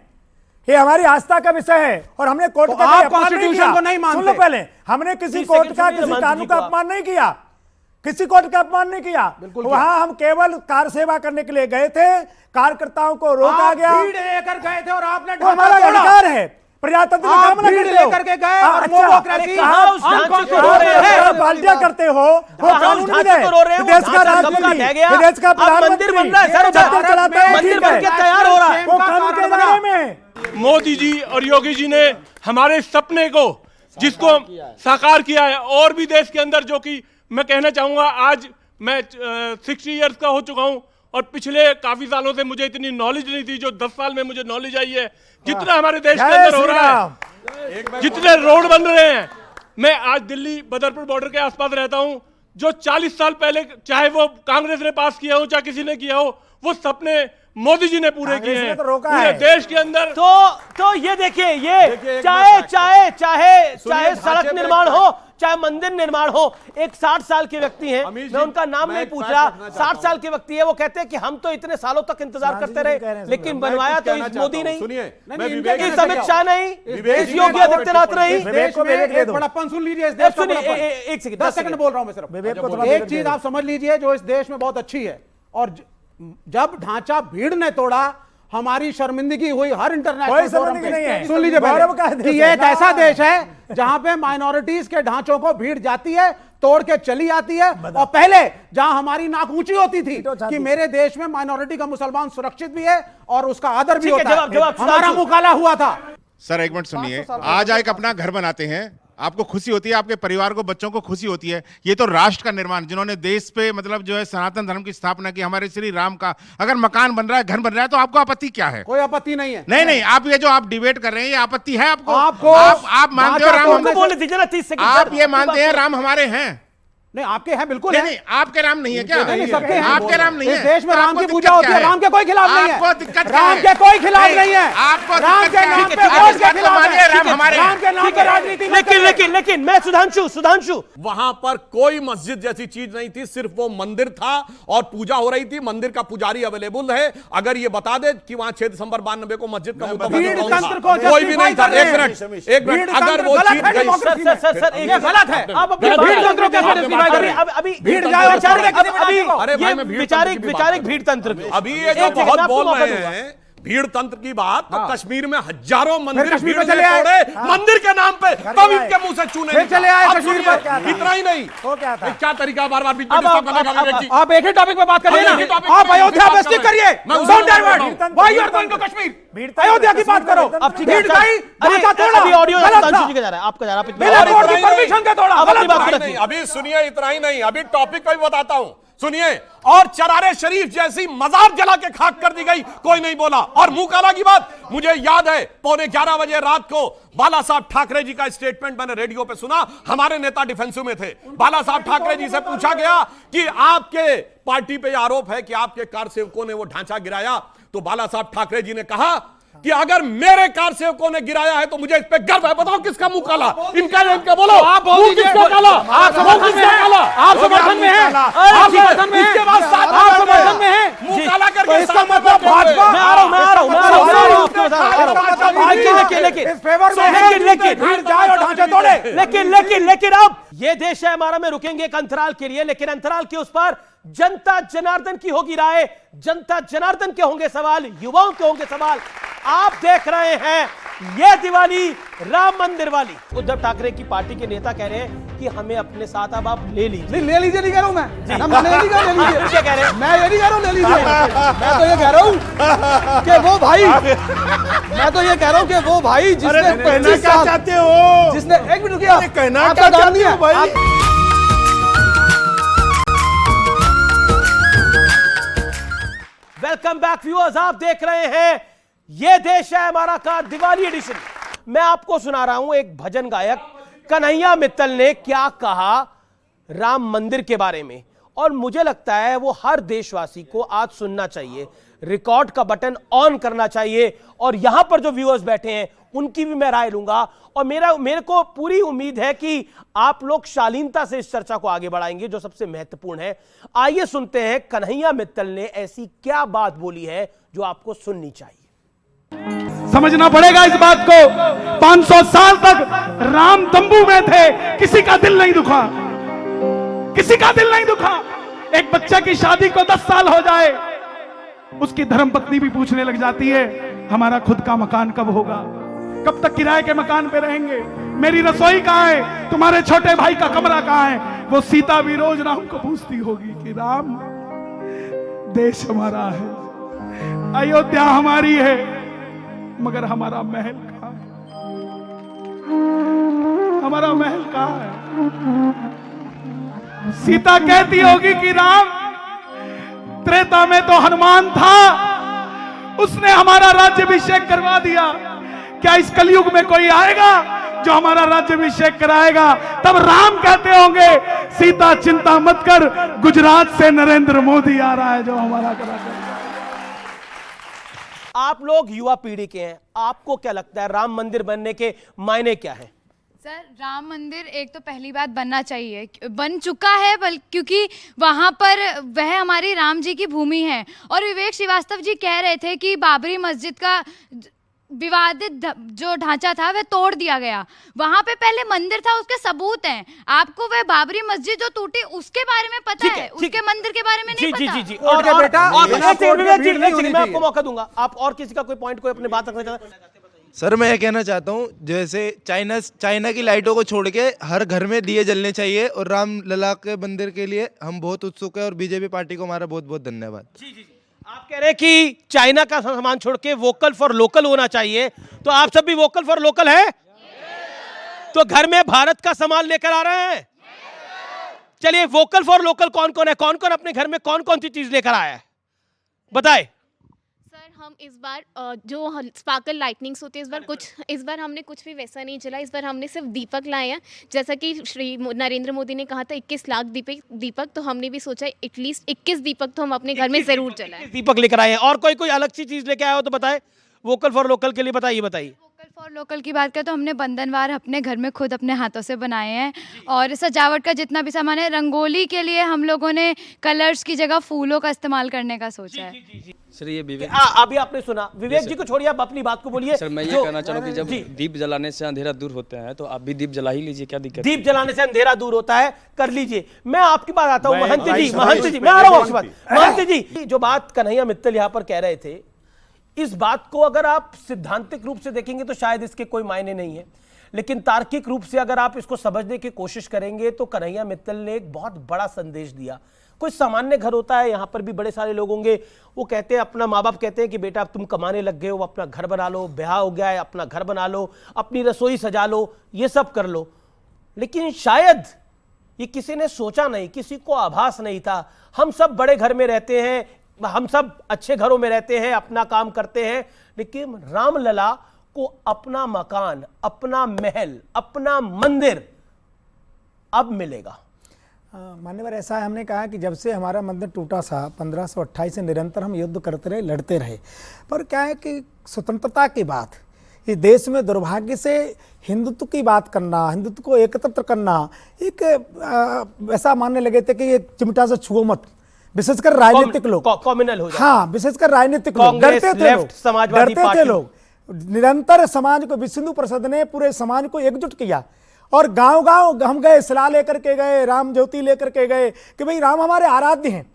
ये हमारी आस्था का विषय है और हमने कोर्ट का आप कॉन्स्टिट्यूशन को नहीं मानते। सुन लो पहले, हमने किसी कोर्ट का, किसी कानून का अपमान नहीं किया, किसी कोर्ट का अपमान नहीं किया। वहां हम केवल कार सेवा करने के लिए गए थे, कार्यकर्ताओं को रोका गया। भीड़ लेकर गए थे और आपने हमारा अधिकार है, प्रजातंत्र का काम ना करते हो। करके गए और डेमोक्रेसी पार्टियां करते हो, वो कानून भी है, देश का राजनीति, देश का मंदिर बन रहा है सर, चलाता है, मंदिर बन के तैयार हो रहा है, वो कानून के दायरे में। मोदी जी और योगी जी ने हमारे सपने को, जिसको साकार किया है, और भी देश के अंदर, जो कि मैं कहना चाहूंगा, आज मैं 60 इयर्स का हो चुका हूं और पिछले काफी सालों से मुझे इतनी नॉलेज नहीं थी, जो 10 साल में मुझे नॉलेज आई है। जितना हमारे देश के अंदर हो रहा है, जितने रोड बन रहे हैं, मैं आज दिल्ली बदरपुर बॉर्डर के आसपास रहता हूं, जो 40 साल पहले चाहे वो कांग्रेस ने पास किया हो चाहे किसी ने किया हो, वो सपने मोदी जी ने पूरे किए हैं पूरे देश के अंदर। तो ये देखिए, ये चाहे सड़क निर्माण हो, चाहे मंदिर निर्माण हो, एक 60 साल के व्यक्ति हैं, मैं उनका नाम नहीं पूछ रहा, 60 साल के व्यक्ति है, वो कहते हैं कि हम तो इतने सालों तक इंतजार करते रहे, लेकिन बनवाया तो इस मोदी नहीं, इस अमित शाह नहीं, इस योगी आदित्यनाथ नहीं। बड़प्पन सुन लीजिए, इस देश सुनिए, एक सेकंड, 10 सेकंड बोल रहा हूं मैं सिर्फ। एक चीज आप समझ लीजिए जो इस देश में बहुत अच्छी है, और जब ढांचा भीड़ ने तोड़ा, हमारी शर्मिंदगी हुई हर इंटरनेशनल फोरम पे। सुन लीजिए पहले कि ये एक ऐसा देश है जहां पे माइनॉरिटीज के ढांचों को भीड़ जाती है, तोड़ के चली आती है, और पहले जहां हमारी नाक ऊंची होती थी कि मेरे देश में माइनॉरिटी का मुसलमान सुरक्षित भी है और उसका आदर भी होता है, हमारा मुकाला हुआ था। सर एक मिनट सुनिए, आज एक अपना घर बनाते हैं, आपको खुशी होती है, आपके परिवार को, बच्चों को खुशी होती है। ये तो राष्ट्र का निर्माण, जिन्होंने देश पे मतलब जो है सनातन धर्म की स्थापना की, हमारे श्री राम का अगर मकान बन रहा है, घर बन रहा है, तो आपको आपत्ति क्या है? कोई आपत्ति नहीं है। नहीं, आप ये जो आप डिबेट कर रहे हैं, ये आपत्ति है आपको? आप मानते हो राम, आप ये मानते हैं राम हमारे हैं? नहीं, आपके हैं, बिल्कुल नहीं, आपके राम नहीं है क्या? सबके हैं, आपके राम नहीं है। देश में राम की पूजा होती है, राम के कोई खिलाफ नहीं है, आपको दिक्कत राम के कोई खिलाफ नहीं है, आपको राम के नाम पे वोट के खिलाफ है, राम हमारे, राम के नाम पे राजनीति। लेकिन मैं सुधांशु, वहां पर कोई मस्जिद जैसी चीज नहीं थी, सिर्फ वो मंदिर था और पूजा हो रही थी। मंदिर का पुजारी अवेलेबल है। अगर ये बता दे कि वहां 6 दिसंबर 92 को मस्जिद का कोई भी नहीं था। एक मिनट, अगर वो चीज गई, गलत है, अभी भीड़ जाए, वैचारिक भीड़ तंत्र। अभी ये जो बहुत बोल रहे हैं भीड़ तंत्र की बात तो कश्मीर में हजारों मंदिर कश्मीर भीड़ में चले ने आए। तोड़े मंदिर के नाम पे, कब इनके मुंह से चूने फिर चले आए अब कश्मीर सुनिए, पर। इतना ही नहीं, वो क्या था? क्या तरीका बार बार बीच में डिस्टर्ब करने का विवेक जी? आप एक ही टॉपिक पे बात करिए एक ही ना, टॉपिक आप पे अयोध्या बात पे कर स्टिक रहे हैं। करिए, मैं डोंट उसी डाइवर्ट, बात why you are going to Kashmir, Ayodhya की बात करो। अब ठीक है, भीड़ का ही अरे ढांचा तोड़ा, अभी ऑडियो गलत था। सुधांशु जी का जा रहा है, आपका जा रहा है, बिना कोर्ट की परमिशन का तोड़ा, अब अपनी गलत बात था। को नहीं, रखिए। अभी सुनिए, इतना ही नहीं, अभी टॉपिक पे भी बताता हूं, सुनिए। और चरारे शरीफ जैसी मजार जला के खाक कर दी गई, कोई नहीं बोला। और मुंह काला की बात मुझे याद है, 11:15 बजे रात को बाला साहब ठाकरे जी का स्टेटमेंट मैंने रेडियो पे सुना। हमारे नेता डिफेंसिव में थे। बाला साहब ठाकरे जी से पूछा गया कि आपके पार्टी पे आरोप है कि आपके कारसेवकों ने वो ढांचा गिराया, तो बाला साहब ठाकरे जी ने कहा कि अगर मेरे कारसेवकों ने गिराया है तो मुझे इस पे गर्व है। बताओ किसका मुंह काला? इनका बोलो, आप बोल मुंह दीजिए। किसका काला? आप समर्थन में हैं, आप समर्थन में हैं, आप समर्थन में हैं, इसके बाद साथ आप समर्थन में हैं, मुंह काला तो करके इसका साथ में मतलब बैठे भाजपा, हुए। मैं आ रहा हूं, आपको बता रहा हूं, लेकिन इस फेवर में भीड़ जाए और ढांचे तोड़े। लेकिन अब ये देश है हमारा, में रुकेंगे एक अंतराल के लिए, लेकिन अंतराल के उस पर जनता जनार्दन की होगी राय, जनता जनार्दन के होंगे सवाल, युवाओं के होंगे सवाल। आप देख रहे हैं ये दिवाली राम मंदिर वाली। उद्धव ठाकरे की पार्टी के नेता कह रहे हैं कि हमें अपने साथ अब आप ले लीजिए। नहीं, ले लीजिए नहीं कह रहा हूं मैं, ना मैंने नहीं कहा ले लीजिए। क्या कह रहे हैं? मैं ये नहीं कह रहा हूं ले लीजिए, मैं तो ये कह रहा हूं कि वो भाई, मैं तो ये कह रहा हूं कि वो भाई जिसने 25 साल, चाहते हो? जिसने, एक मिनट रुकिए, कहना आपका क्या दान चाहते नहीं है हो भाई? वेलकम बैक व्यूअर्स, आप देख रहे हैं ये देश है हमारा का दिवाली एडिशन। मैं आपको सुना रहा हूं एक भजन गायक कन्हैया मित्तल ने क्या कहा राम मंदिर के बारे में, और मुझे लगता है वो हर देशवासी को आज सुनना चाहिए, रिकॉर्ड का बटन ऑन करना चाहिए, और यहां पर जो व्यूअर्स बैठे हैं उनकी भी मैं राय लूंगा। और मेरे को पूरी उम्मीद है कि आप लोग शालीनता से इस चर्चा को आगे बढ़ाएंगे, जो सबसे महत्वपूर्ण है। आइए सुनते हैं कन्हैया मित्तल ने ऐसी क्या बात बोली है जो आपको सुननी चाहिए। समझना पड़ेगा इस बात को, 500 साल तक राम तंबू में थे, किसी का दिल नहीं दुखा, किसी का दिल नहीं दुखा। एक बच्चे की शादी को 10 साल हो जाए, उसकी धर्मपत्नी भी पूछने लग जाती है हमारा खुद का मकान कब होगा, कब तक किराए के मकान पे रहेंगे, मेरी रसोई कहां है, तुम्हारे छोटे भाई का कमरा कहां है। वो सीता भी रोज राम को पूछती होगी कि राम, देश हमारा है, अयोध्या हमारी है, मगर हमारा महल कहां है, हमारा महल कहां है। सीता कहती होगी कि राम, त्रेता में तो हनुमान था, उसने हमारा राज्याभिषेक करवा दिया, क्या इस कलयुग में कोई आएगा जो हमारा राज्याभिषेक कराएगा? तब राम कहते होंगे सीता चिंता मत कर, गुजरात से नरेंद्र मोदी आ रहा है जो हमारा करेगा। आप लोग युवा पीढ़ी के हैं, आपको क्या लगता है राम मंदिर बनने के मायने क्या है? सर, राम मंदिर एक तो पहली बात बनना चाहिए, बन चुका है, क्योंकि वहाँ पर वह हमारी राम जी की भूमि है। और विवेक श्रीवास्तव जी कह रहे थे कि बाबरी मस्जिद का विवादित जो ढांचा था वह तोड़ दिया गया, वहाँ पे पहले मंदिर था, उसके सबूत हैं। आपको वह बाबरी मस्जिद जो टूटी उसके बारे में पता है, उसके मंदिर के बारे में नहीं पता। जी। और मैं आपको मौका दूंगा, आप और किसी का कोई पॉइंट, कोई अपने बात रखना चाहता है? सर, मैं ये कहना चाहता हूँ, जैसे चाइना की लाइटों को छोड़ के हर घर में दिए जलने चाहिए, और राम लला के मंदिर के लिए हम बहुत उत्सुक है, और बीजेपी पार्टी को हमारा बहुत बहुत धन्यवाद। जी। आप कह रहे हैं कि चाइना का सामान छोड़ के वोकल फॉर लोकल होना चाहिए, तो आप सब भी वोकल फॉर लोकल है? तो घर में भारत का सामान लेकर आ रहे हैं? चलिए, वोकल फॉर लोकल कौन कौन है, कौन कौन अपने घर में कौन कौन सी चीज लेकर आया है, बताए। सर, हम इस बार जो स्पार्कल लाइटनिंग्स होती है, इस बार हमने कुछ भी वैसा नहीं जला। इस बार हमने सिर्फ दीपक लाए हैं, जैसा कि श्री नरेंद्र मोदी ने कहा था 21 लाख दीपक, तो हमने भी सोचा एटलीस्ट 21 दीपक तो हम अपने घर में जरूर जलाएं। दीपक लेकर आए हैं, और कोई अलग सी चीज लेकर आया हो तो बताए, वोकल फॉर लोकल के लिए बताइए। वोकल फॉर लोकल की बात करें तो हमने बंधनवार अपने घर में खुद अपने हाथों से बनाए हैं, और सजावट का जितना भी सामान है, रंगोली के लिए हम लोगों ने कलर्स की जगह फूलों का इस्तेमाल करने का सोचा है। सर, ये विवेक, अभी आपने सुना, विवेक जी को छोड़िए, आप अपनी बात को बोलिए। सर, मैं ये कहना चाह रहा हूँ कि जब दीप जलाने से अंधेरा दूर होता है, तो आप भी दीप जला ही लीजिए, क्या दिक्कत? दीप जलाने से अंधेरा दूर होता है, कर लीजिए। मैं आपकी बात आता हूँ महंत जी, मैं आ रहा हूँ आपकी बात। महंत जी, जो बात कन्हैया मित्तल यहाँ पर कह रहे थे, इस बात को अगर आप सिद्धांतिक रूप से देखेंगे तो शायद इसके कोई मायने नहीं है, लेकिन तार्किक रूप से अगर आप इसको समझने की कोशिश करेंगे तो कन्हैया मित्तल ने एक बहुत बड़ा संदेश दिया। कोई सामान्य घर होता है, यहां पर भी बड़े सारे लोग होंगे, वो कहते हैं, अपना माँ बाप कहते हैं कि बेटा अब तुम कमाने लग गए हो, अपना घर बना लो, ब्याह हो गया है, अपना घर बना लो, अपनी रसोई सजा लो, ये सब कर लो। लेकिन शायद ये किसी ने सोचा नहीं, किसी को आभास नहीं था। हम सब बड़े घर में रहते हैं, हम सब अच्छे घरों में रहते हैं, अपना काम करते हैं, लेकिन रामलला को अपना मकान, अपना महल, अपना मंदिर अब मिलेगा। मान्यवर, ऐसा है, हमने कहा कि जब से हमारा मंदिर टूटा सा 1528 से निरंतर हम युद्ध करते रहे, लड़ते रहे, पर क्या है कि स्वतंत्रता के बाद इस देश में दुर्भाग्य से हिंदुत्व की बात करना, हिंदुत्व को एकत्र करना एक ऐसा मानने लगे थे कि ये चिमटा से छुओ मत, विशेषकर राजनीतिक लोग कॉम्युनल हो जाए। हाँ, विशेषकर राजनीतिक लोग डरते थे, डरते थे लोग। निरंतर समाज को विश्व हिंदू परिषद ने पूरे समाज को एकजुट किया और गांव गांव हम गए, सलाह लेकर के गए, राम ज्योति लेकर के गए कि भाई राम हमारे आराध्य हैं,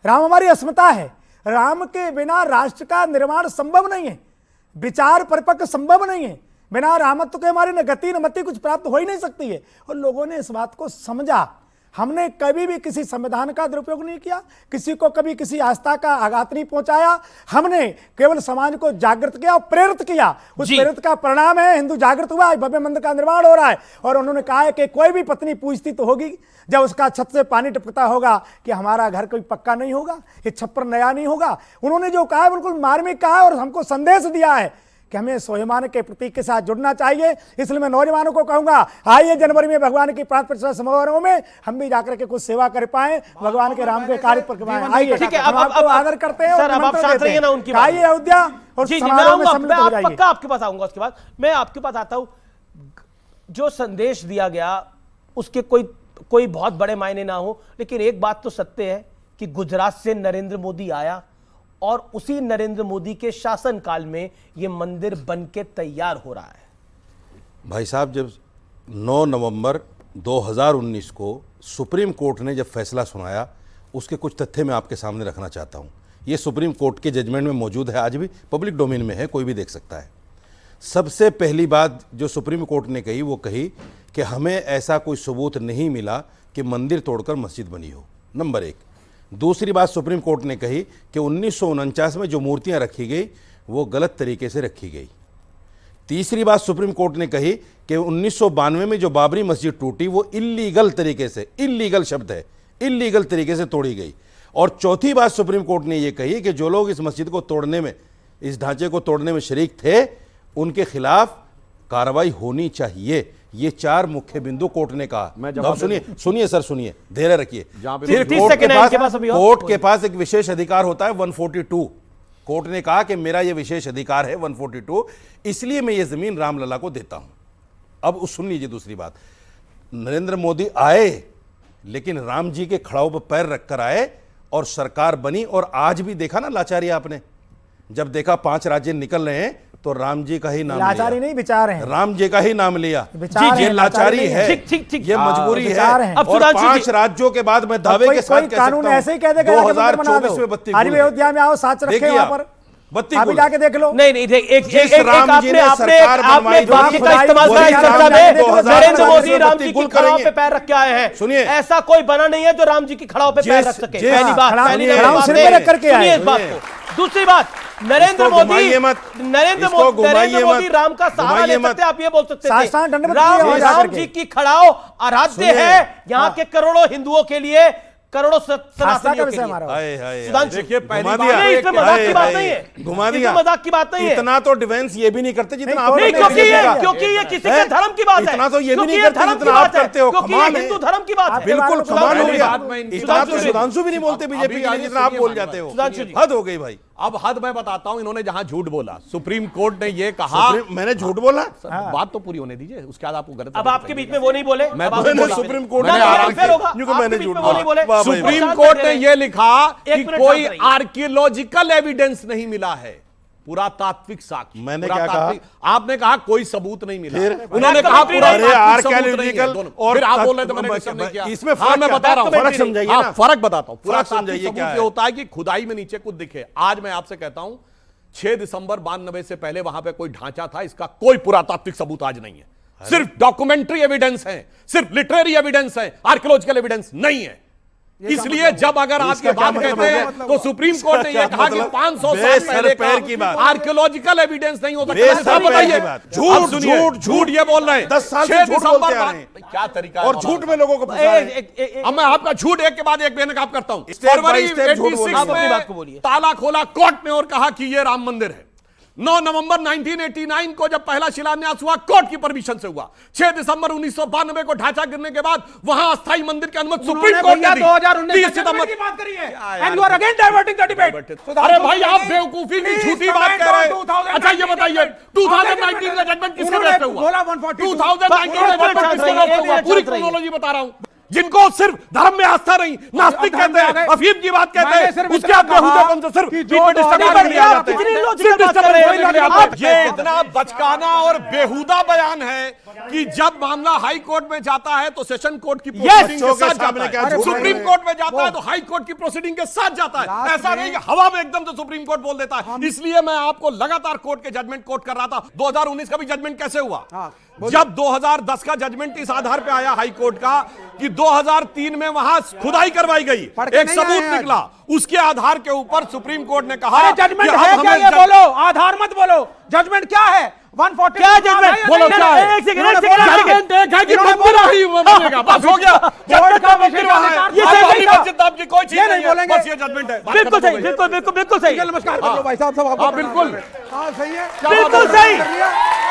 राम हमारी अस्मिता है, राम के बिना राष्ट्र का निर्माण संभव नहीं है, विचार परिपक्व संभव नहीं है, बिना रामत्व के हमारी न गति न मति कुछ प्राप्त हो ही नहीं सकती है। और लोगों ने इस बात को समझा। हमने कभी भी किसी संविधान का दुरुपयोग नहीं किया, किसी को कभी किसी आस्था का आघात नहीं पहुंचाया। हमने केवल समाज को जागृत किया और प्रेरित किया। उस प्रेरित का परिणाम है हिंदू जागृत हुआ, भव्य मंदिर का निर्माण हो रहा है। और उन्होंने कहा है कि कोई भी पत्नी पूछती तो होगी जब उसका छत से पानी टपकता होगा कि हमारा घर कोई पक्का नहीं होगा, ये छप्पर नया नहीं होगा। उन्होंने जो कहा है बिल्कुल मार्मिक कहा है और हमको संदेश दिया है कि हमें स्वाभिमान के प्रतीक के साथ जुड़ना चाहिए। इसलिए मैं नौजवानों को कहूंगा, आइए जनवरी में भगवान की प्राण प्रतिष्ठा समारोह में हम भी जाकर के कुछ सेवा कर पाए, भगवान के राम के कार्य पर आइए। ठीक है, अब आदर करते हैं सर, अब आप शांत रहिए ना उनकी बात। आइए अयोध्या और समारोह में सम्मिलित हो जाइए। पक्का आपके पास आऊंगा, उसके बाद मैं आपके पास आता हूं। जो संदेश दिया गया उसके कोई बहुत बड़े मायने ना हो, लेकिन एक बात तो सत्य है कि गुजरात से नरेंद्र मोदी आया और उसी नरेंद्र मोदी के शासनकाल में यह मंदिर बनके तैयार हो रहा है। भाई साहब, जब 9 नवंबर 2019 को सुप्रीम कोर्ट ने जब फैसला सुनाया, उसके कुछ तथ्य मैं आपके सामने रखना चाहता हूं। ये सुप्रीम कोर्ट के जजमेंट में मौजूद है, आज भी पब्लिक डोमेन में है, कोई भी देख सकता है। सबसे पहली बात जो सुप्रीम कोर्ट ने कही वो कही कि हमें ऐसा कोई सबूत नहीं मिला कि मंदिर तोड़कर मस्जिद बनी हो, नंबर 1। दूसरी बात सुप्रीम कोर्ट ने कही कि 1949 में जो मूर्तियां रखी गई वो गलत तरीके से रखी गई। तीसरी बात सुप्रीम कोर्ट ने कही कि 1992 में जो बाबरी मस्जिद टूटी वो इल्लीगल तरीके से, इल्लीगल शब्द है, इल्लीगल तरीके से तोड़ी गई। और चौथी बात सुप्रीम कोर्ट ने यह कही कि जो लोग इस मस्जिद को तोड़ने में, इस ढांचे को तोड़ने में शरीक थे, उनके खिलाफ कार्रवाई होनी चाहिए। ये 4 मुख्य बिंदु कोर्ट ने कहा। अब सुनिए सर, सुनिए, धैर्य रखिए। फिर कोर्ट के पास एक विशेष अधिकार होता है 142। कोर्ट ने कहा कि मेरा ये विशेष अधिकार है 142, इसलिए मैं ये जमीन रामलला को देता हूं। अब सुन लीजिए दूसरी बात, नरेंद्र मोदी आए लेकिन राम जी के खड़ाऊ पर पैर रखकर आए और सरकार बनी। और आज भी देखा ना लाचारी आपने, जब देखा 5 राज्य निकल रहे हैं तो राम जी का ही नाम लाचारी नहीं, विचार है, राम जी का ही नाम लिया। ये लाचारी है, ये मजबूरी है। और 5 राज्यों के बाद मैं दावे के साथ कह कानून ऐसे ही कह देगा 2024 में बत्ती अयोध्या में आओ, साथ रखे वहां पर बत्ती अभी जाके देख लो। नहीं, राम जी ने सरकार बनवाई, नरेंद्र मोदी राम जी की खड़ाओं पे पैर रख के आए हैं। सुनिए, ऐसा कोई बना नहीं है जो राम जी की खड़ाओं पे पैर रख सके। पहली बात, सुनिए इस बात को। दूसरी बात, नरेंद्र मोदी राम का सहारा ले सकते, आप ये बोल सकते थे राम जी की खड़ाओ आराध्य है यहाँ के करोड़ों हिंदुओं के लिए, करोड़ों सनातनियों के लिए। देखिए, इसमें मजाक की बात नहीं है, घुमा दिया, मजाक की बात नहीं है। इतना तो डिफेंस ये भी नहीं करते जितना आप, क्योंकि ये किसी के धर्म की बात है। इतना तो ये भी नहीं करते जितना आप करते हो। कमाल है, हिंदू धर्म की बात है। बिल्कुल कमाल हो गया। इतना तो सुधांशु भी नहीं बोलते बीजेपी के लिए जितना आप बोल जाते हो। हद हो गई भाई। अब हद मैं बताता हूं, इन्होंने जहां झूठ बोला, सुप्रीम कोर्ट ने यह कहा, मैंने झूठ बोला, बात तो पूरी होने दीजिए, उसके बाद आपको गलत। अब आपके बीच में वो नहीं बोले, सुप्रीम कोर्ट सुप्रीम कोर्ट ने यह लिखा कि कोई आर्कियोलॉजिकल एविडेंस नहीं मिला है, पुरातात्विक साक्ष्य। मैंने क्या कहा? आपने कहा कोई सबूत नहीं मिला, उन्होंने कहा आर्कियोलॉजिकल। और फिर आप बोल रहे थे मैंने एक्सेप्ट नहीं किया। इसमें मैं बता रहा हूं, फर्क समझाइए ना। फर्क बताता हूं। फर्क समझाइए क्या होता है कि खुदाई में नीचे कुछ दिखे। आज मैं आपसे कहता हूं 6 दिसंबर 92 से पहले वहां पे कोई ढांचा था, इसका कोई पुरातात्विक सबूत आज नहीं है। सिर्फ डॉक्यूमेंट्री एविडेंस है, सिर्फ लिटरेरी एविडेंस है, आर्कियोलॉजिकल एविडेंस नहीं है। इसलिए जब अगर आपके बात कहते हैं तो सुप्रीम कोर्ट ने यह कहा कि 500 साल पहले का आर्कियोलॉजिकल एविडेंस नहीं हो सकता। बताइए, झूठ झूठ झूठ ये बोल रहे हैं। 10 साल से झूठ बोलते आ रहे हैं। क्या तरीका और झूठ में लोगों को फंसा रहे हैं। अब मैं आपका झूठ एक के बाद एक बेनकाब करता हूं। फरवरी 86 में ताला खोला कोर्ट ने और कहा कि ये राम मंदिर है। 9 नवंबर 1989 को जब पहला शिलान्यास हुआ, कोर्ट की परमिशन से हुआ। 6 दिसंबर 1992 को ढांचा गिरने के बाद वहां अस्थायी मंदिर की अनुमति सुप्रीम कोर्ट ने दी। 30 सितंबर की बात करी है। And you are again diverting the debate. अरे भाई, आप बेवकूफी की झूठी बात कर रहे हैं। अच्छा ये बताइए, 2019 का जजमेंट किसके बेस पे हुआ? 2019 का जजमेंट किसके बेस पे हुआ? पूरी क्रोनोलॉजी बता रहा हूं। जिनको सिर्फ धर्म में आस्था नहीं, नास्तिक कहते हैं, अफीम की बात कहते हैं, उसके आप बेहुदेपन से सिर्फ ये इतना बचकाना और बेहुदा बयान है कि जब मामला हाई कोर्ट में जाता है तो सेशन कोर्ट की प्रोसीडिंग के साथ जाता है, सुप्रीम कोर्ट में जाता है तो हाई कोर्ट की प्रोसीडिंग के साथ जाता है। ऐसा नहीं कि हवा में एकदम से सुप्रीम कोर्ट बोल देता है। इसलिए मैं आपको लगातार कोर्ट के जजमेंट कोट कर रहा था। 2019 का भी जजमेंट कैसे हुआ? जब 2010 का जजमेंट इस आधार पे आया हाई कोर्ट का कि 2003 में वहां खुदाई करवाई गई, एक सबूत निकला, उसके आधार के ऊपर सुप्रीम कोर्ट ने कहा जजमेंट है क्या? ये बोलो, आधार मत बोलो, जजमेंट क्या है? 140 क्या जजमेंट? बोलो क्या है? एक सेकंड बस हो गया। जजमेंट का मंदिर वहां है, ये सही मस्जिद नाम की कोई चीज नहीं है, बस ये जजमेंट है। बिल्कुल सही, बिल्कुल बिल्कुल बिल्कुल सही। नमस्कार कर लो भाई साहब, सब आपको बिल्कुल हाँ सही है, बिल्कुल सही,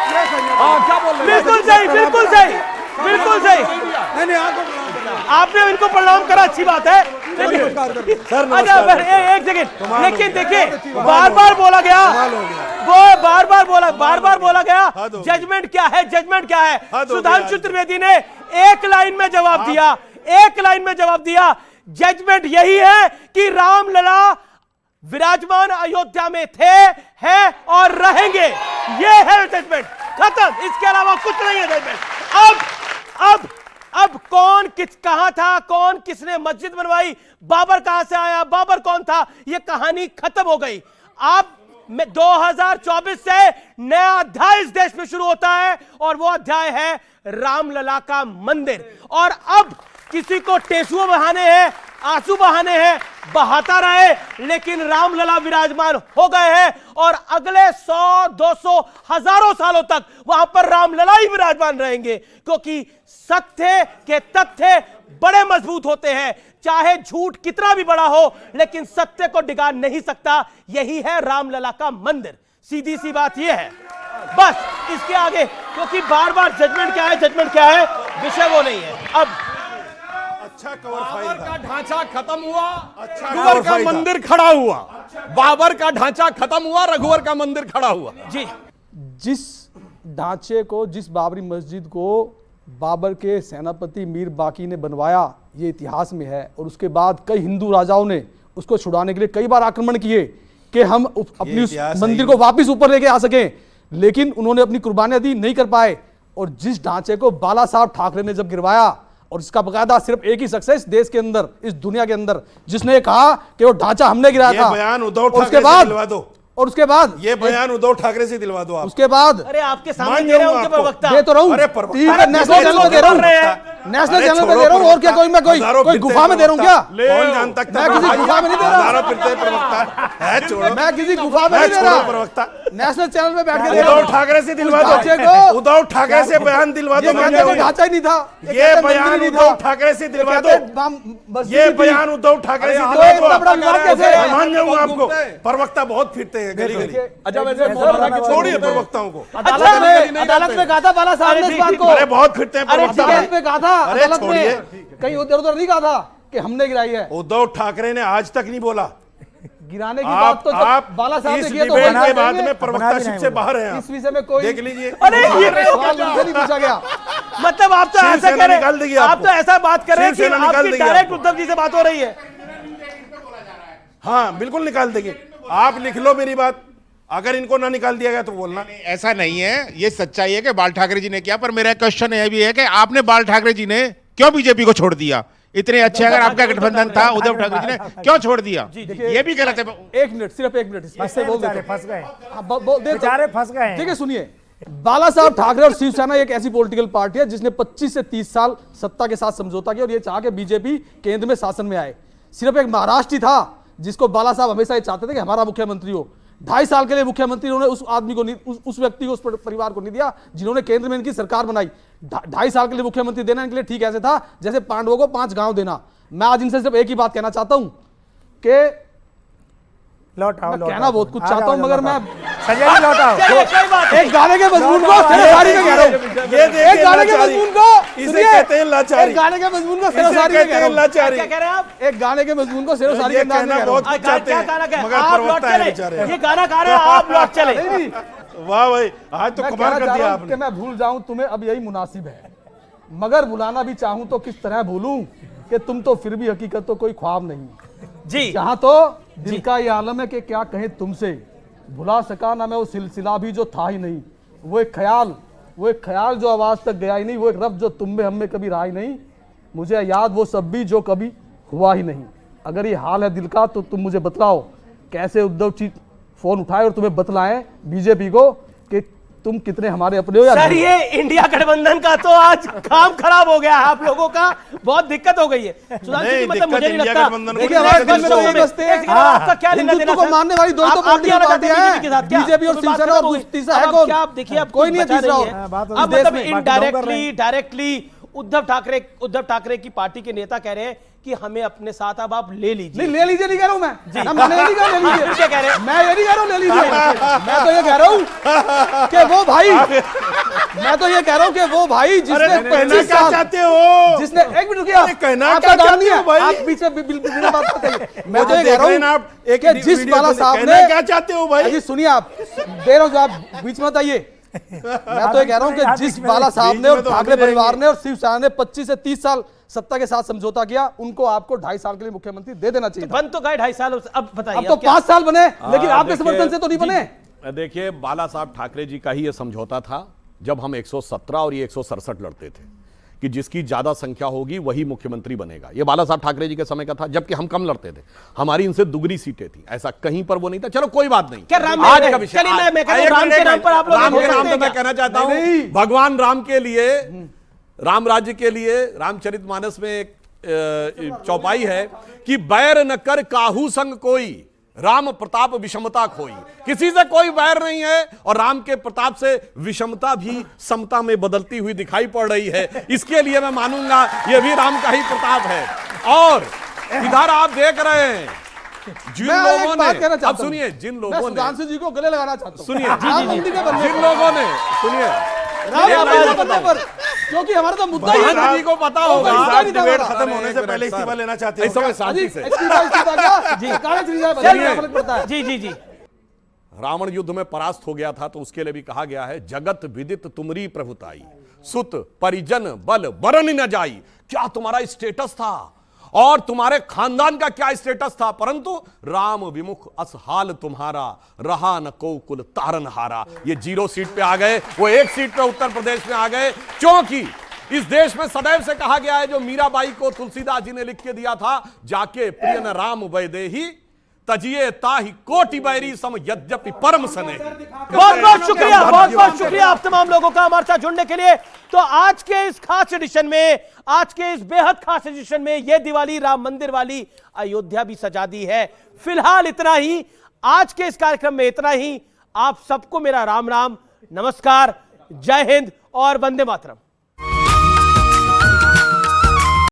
क्या बोल रहे? बिल्कुल सही, बिल्कुल सही, बिल्कुल सही। नहीं आपने इनको प्रणाम करा, अच्छी बात है। अच्छा एक सेकंड, लेकिन देखिए बार बार बोला गया, वो बार बार बोला गया जजमेंट क्या है, जजमेंट क्या है। सुधांशु त्रिवेदी ने एक लाइन में जवाब दिया, एक लाइन में जवाब दिया, जजमेंट यही है कि रामलला विराजमान अयोध्या में थे, हैं और रहेंगे। ये है जजमेंट, खत्म, इसके अलावा कुछ नहीं है जजमेंट। अब कौन कहां था, कौन किसने मस्जिद बनवाई, बाबर कहां से आया, बाबर कौन था, यह कहानी खत्म हो गई। अब 2024 से नया अध्याय इस देश में शुरू होता है और वो अध्याय है रामलला का मंदिर। और अब किसी को टेसुओं बहाने हैं, आंसू बहाने हैं, बहाता रहे, लेकिन रामलला विराजमान हो गए हैं और अगले 100, 200, हजारों सालों तक वहां पर रामलला ही विराजमान रहेंगे, क्योंकि सत्य के तथ्य बड़े मजबूत होते हैं। चाहे झूठ कितना भी बड़ा हो, लेकिन सत्य को डिगा नहीं सकता। यही है रामलला का मंदिर, सीधी सी बात यह है। बस इसके आगे, क्योंकि बार बार जजमेंट क्या है, जजमेंट क्या है, विषय वो नहीं है। अब अच्छा कवर फाइल का ढांचा खत्म हुआ, रघुवर का मंदिर खड़ा हुआ। बाबर का ढांचा खत्म हुआ, रघुवर का मंदिर खड़ा हुआ। जी, जिस ढांचे को, जिस बाबरी मस्जिद को बाबर के सेनापति मीर बाकी ने बनवाया, ये इतिहास में है। और उसके बाद कई हिंदू राजाओं ने उसको छुड़ाने के लिए कई बार आक्रमण किए कि हम अपनी उस मंदिर को वापस ऊपर लेके आ सकें, लेकिन उन्होंने अपनी कुर्बानियां दी, नहीं कर पाए। और जिस ढांचे को बाला साहब ठाकरे ने जब गिरवाया, और इसका बकायदा सिर्फ एक ही सक्सेस देश के अंदर, इस दुनिया के अंदर, जिसने कहा कि वो ढांचा हमने गिराया था। बयान उद्धव ठाकरे से दिलवा दो। और उसके बाद ये बयान उद्धव ठाकरे से दिलवा दो आप। उसके बाद अरे आपके सामने दे रहे हैं उनके प्रवक्ता, दे तो रहा हूं, नेशनल चैनल पे दे रहा हूं, नेशनल चैनल पे दे रहा हूं। और क्या मैं कोई गुफा में दे रहा हूं क्या? कौन जानता मैं किसी गुफा में नहीं दे रहा, मैं किसी गुफा में नहीं दे रहा, प्रवक्ता नेशनल चैनल पे बैठ के दे रहा उद्धव ठाकरे से दिलवा दो, उद्धव ठाकरे से बयान दिलवा दो। ढांचा ही नहीं था ये बयान उद्धव ठाकरे से दिलवा दो, ये बयान उद्धव ठाकरे से दिलवा दो। मान जाऊंगा आपको, प्रवक्ता बहुत फिरते हैं गली गली। अच्छा वैसे छोड़िए प्रवक्ताओं को, अदालत में कहा था बाला साहब ने इस बात को, अरे बहुत फिरते हैं प्रवक्ता पे कहा था, अदालत में कहीं उधर उधर नहीं कहा था कि हमने गिराई है। उद्धव ठाकरे ने आज तक नहीं बोला गिराने की बात, तो आप बाला साहब इस ने किया तो डिबेट के बाद में प्रवक्ताशिप से बाहर हैं। इस विषय में कोई देख लीजिए, अरे ये सवाल मुझसे नहीं पूछा गया। मतलब आप तो ऐसा कह रहे हैं, आप तो ऐसा बात कर रहे हैं कि आपकी डायरेक्ट उद्धव जी से बात हो रही है। हाँ बिल्कुल निकाल देंगे, आप लिख लो मेरी बात, अगर इनको ना निकाल दिया गया तो बोलना। ऐसा नहीं है, ये सच्चाई है कि बाल ठाकरे जी ने किया, पर मेरा क्वेश्चन यह भी है कि आपने बाल ठाकरे जी ने क्यों बीजेपी को छोड़ दिया? इतने अच्छे अगर आपका गठबंधन था, उद्धव ठाकरे जी ने क्यों छोड़ दिया? ये भी गलत है। एक मिनट, सिर्फ एक मिनट इससे बोल देता हूं। फंस गए, बेचारे फंस गए। ठीक है, सुनिए, बाला साहब ठाकरे और शिवसेना एक ऐसी पॉलिटिकल पार्टी है जिसने 25 से 30 साल सत्ता के साथ समझौता किया और ये चाह के बीजेपी केंद्र में शासन में आए। सिर्फ एक महाराष्ट्र ही था जिसको बाला साहब हमेशा ये चाहते थे कि हमारा मुख्यमंत्री हो। 2.5 साल के लिए मुख्यमंत्री उन्होंने उस आदमी को उस व्यक्ति को, उस परिवार को नहीं दिया जिन्होंने केंद्र में इनकी सरकार बनाई। 2.5 साल के लिए मुख्यमंत्री देना इनके लिए ठीक ऐसे था जैसे पांडवों को 5 गांव देना। मैं आज इनसे सिर्फ एक ही बात कहना चाहता हूं कि लौटाओ, कहना बहुत कुछ चाहता हूं मगर मैं संजय जी लौटाओ। एक गाने के मजमून को सिरसारी में कह रहा हूं। एक गाने के मजमून को इसे कहते हैं लाचारी। एक गाने के मजमून को सिरसारी में कह रहा हूं। लाचारी। क्या कह रहे हैं आप? एक गाने के मजमून को सिरसारी के अंदाज में कह रहा हूं। क्या गाना कह रहे हैं? आप लौट चले, ये गाना गा रहे हैं, आप लौट चले। वाह भाई, आज तो कमाल कर दिया आपने। कि मैं भूल जाऊं तुम्हें अब यही मुनासिब है, मगर बुलाना भी चाहूं तो किस तरह भूलूं कि तुम तो फिर भी हकीकत तो कोई ख्वाब नहीं जी। जहां तो दिल का ये आलम है कि क्या कहें तुमसे, भुला सका ना मैं वो सिलसिला भी जो था ही नहीं, वो एक ख्याल जो आवाज तक गया ही नहीं, वो एक रब जो तुम में हम में कभी रहा ही नहीं, मुझे याद वो सब भी जो कभी हुआ ही नहीं। अगर ये हाल है दिल का तो तुम मुझे बतलाओ कैसे उद्धव जी फोन उठाए और तुम्हें बतलाएं बीजेपी को कि तुम कितने हमारे अपने हो या सर ये इंडिया गठबंधन का तो आज काम खराब हो गया है, आप लोगों का बहुत दिक्कत हो गई है। सुधांशु जी, मतलब मुझे नहीं लगता आपका क्या लेना देना को मानने वाली दो तो पॉलिटिकल पार्टियां हैं, बीजेपी और शिवसेना और तीसरा है कौन? आप देखिए, अब कोई नहीं है तीसरा। अब मतलब डायरेक्टली उद्धव ठाकरे की पार्टी के नेता कह रहे हैं कि हमें अपने साथ अब आप ले लीजिए। नहीं ले लीजिए नहीं कह रहा हूं मैं जी। ना, मैंने ये नहीं कहा ले लीजिए। क्या कह रहे हैं? मैं ये नहीं कह रहा हूं ले लीजिए, मैं तो ये कह रहा हूं कि वो भाई, मैं तो ये कह रहा हूं कि वो भाई जिसने 25 साल चाहते हो, जिसने एक मिनट रुकिए, आपका काम नहीं है, आप पीछे बिना बात बताइए। मैं तो ये कह रहा हूं कि जिस बाला साहब ने, क्या चाहते हो भाई? सुनिए, आप दे रहा हूं जवाब, बीच में बताइए। मैं तो ये कह रहा हूं कि जिस बाला साहब ने और ठाकरे परिवार ने और शिवसेना ने 25 से 30 साल सत्ता के साथ समझौता किया, उनको आपको 2.5 साल के लिए मुख्यमंत्री दे देना चाहिए। बन तो गए 2.5 साल, अब बताइए। अब तो 5 साल बने, लेकिन आपके समर्थन से तो नहीं बने। देखिए, बाला साहब ठाकरे जी का ही यह समझौता था जब हम 117 और ये 167 लड़ते थे कि जिसकी ज्यादा संख्या होगी वही मुख्यमंत्री बनेगा। ये बाला साहब ठाकरे जी के समय का था, जबकि हम कम लड़ते थे, हमारी इनसे दुगनी सीटें थी, ऐसा कहीं पर वो नहीं था। चलो कोई बात नहीं, क्या राम आज का विषय, मैं कह रहा हूं राम के नाम पर आप लोग राम के नाम तो मैं कहना चाहता हूं, भगवान राम के लिए, राम राज्य के लिए रामचरितमानस में एक चौपाई है कि बैर न कर काहू संग कोई, राम प्रताप विषमता खोई। किसी से कोई बैर नहीं है और राम के प्रताप से विषमता भी समता में बदलती हुई दिखाई पड़ रही है। इसके लिए मैं मानूंगा ये भी राम का ही प्रताप है। और इधर आप देख रहे हैं जिन लोगों ने, अब सुनिए, जिन लोगों ने सुधांशु जी को गले लगाना चाहता हूं, सुनिए, जिन लोगों ने, सुनिए, क्योंकि हमारा तो मुद्दा ही है, जी को पता होगा, डिबेट खत्म होने से पहले इस्तीफा लेना चाहते हैं। शांति से जी जी जी। रावण युद्ध में परास्त हो गया था तो उसके लिए भी कहा गया है, जगत विदित तुमरी प्रभुताई, सुत परिजन बल बरन न जाई। क्या तुम्हारा स्टेटस था और तुम्हारे खानदान का क्या स्टेटस था, परंतु राम विमुख असहाल तुम्हारा, रहा न को कुल तारन हारा। ये 0 सीट पे आ गए, वो 1 सीट पे उत्तर प्रदेश में आ गए, क्योंकि इस देश में सदैव से कहा गया है, जो मीराबाई को तुलसीदास जी ने लिख के दिया था, जाके प्रिय न राम वैदेही तजिए ताहि कोटि बैरी सम यद्यपि परम सने। बहुत बहुत शुक्रिया आप तमाम लोगों का हमारे साथ जुड़ने के लिए। तो आज के इस खास एडिशन में, आज के इस बेहद खास एडिशन में ये दिवाली राम मंदिर वाली अयोध्या भी सजा दी है। फिलहाल इतना ही, आज के इस कार्यक्रम में इतना ही। आप सबको मेरा राम राम, नमस्कार, जय हिंद और वंदे मातरम।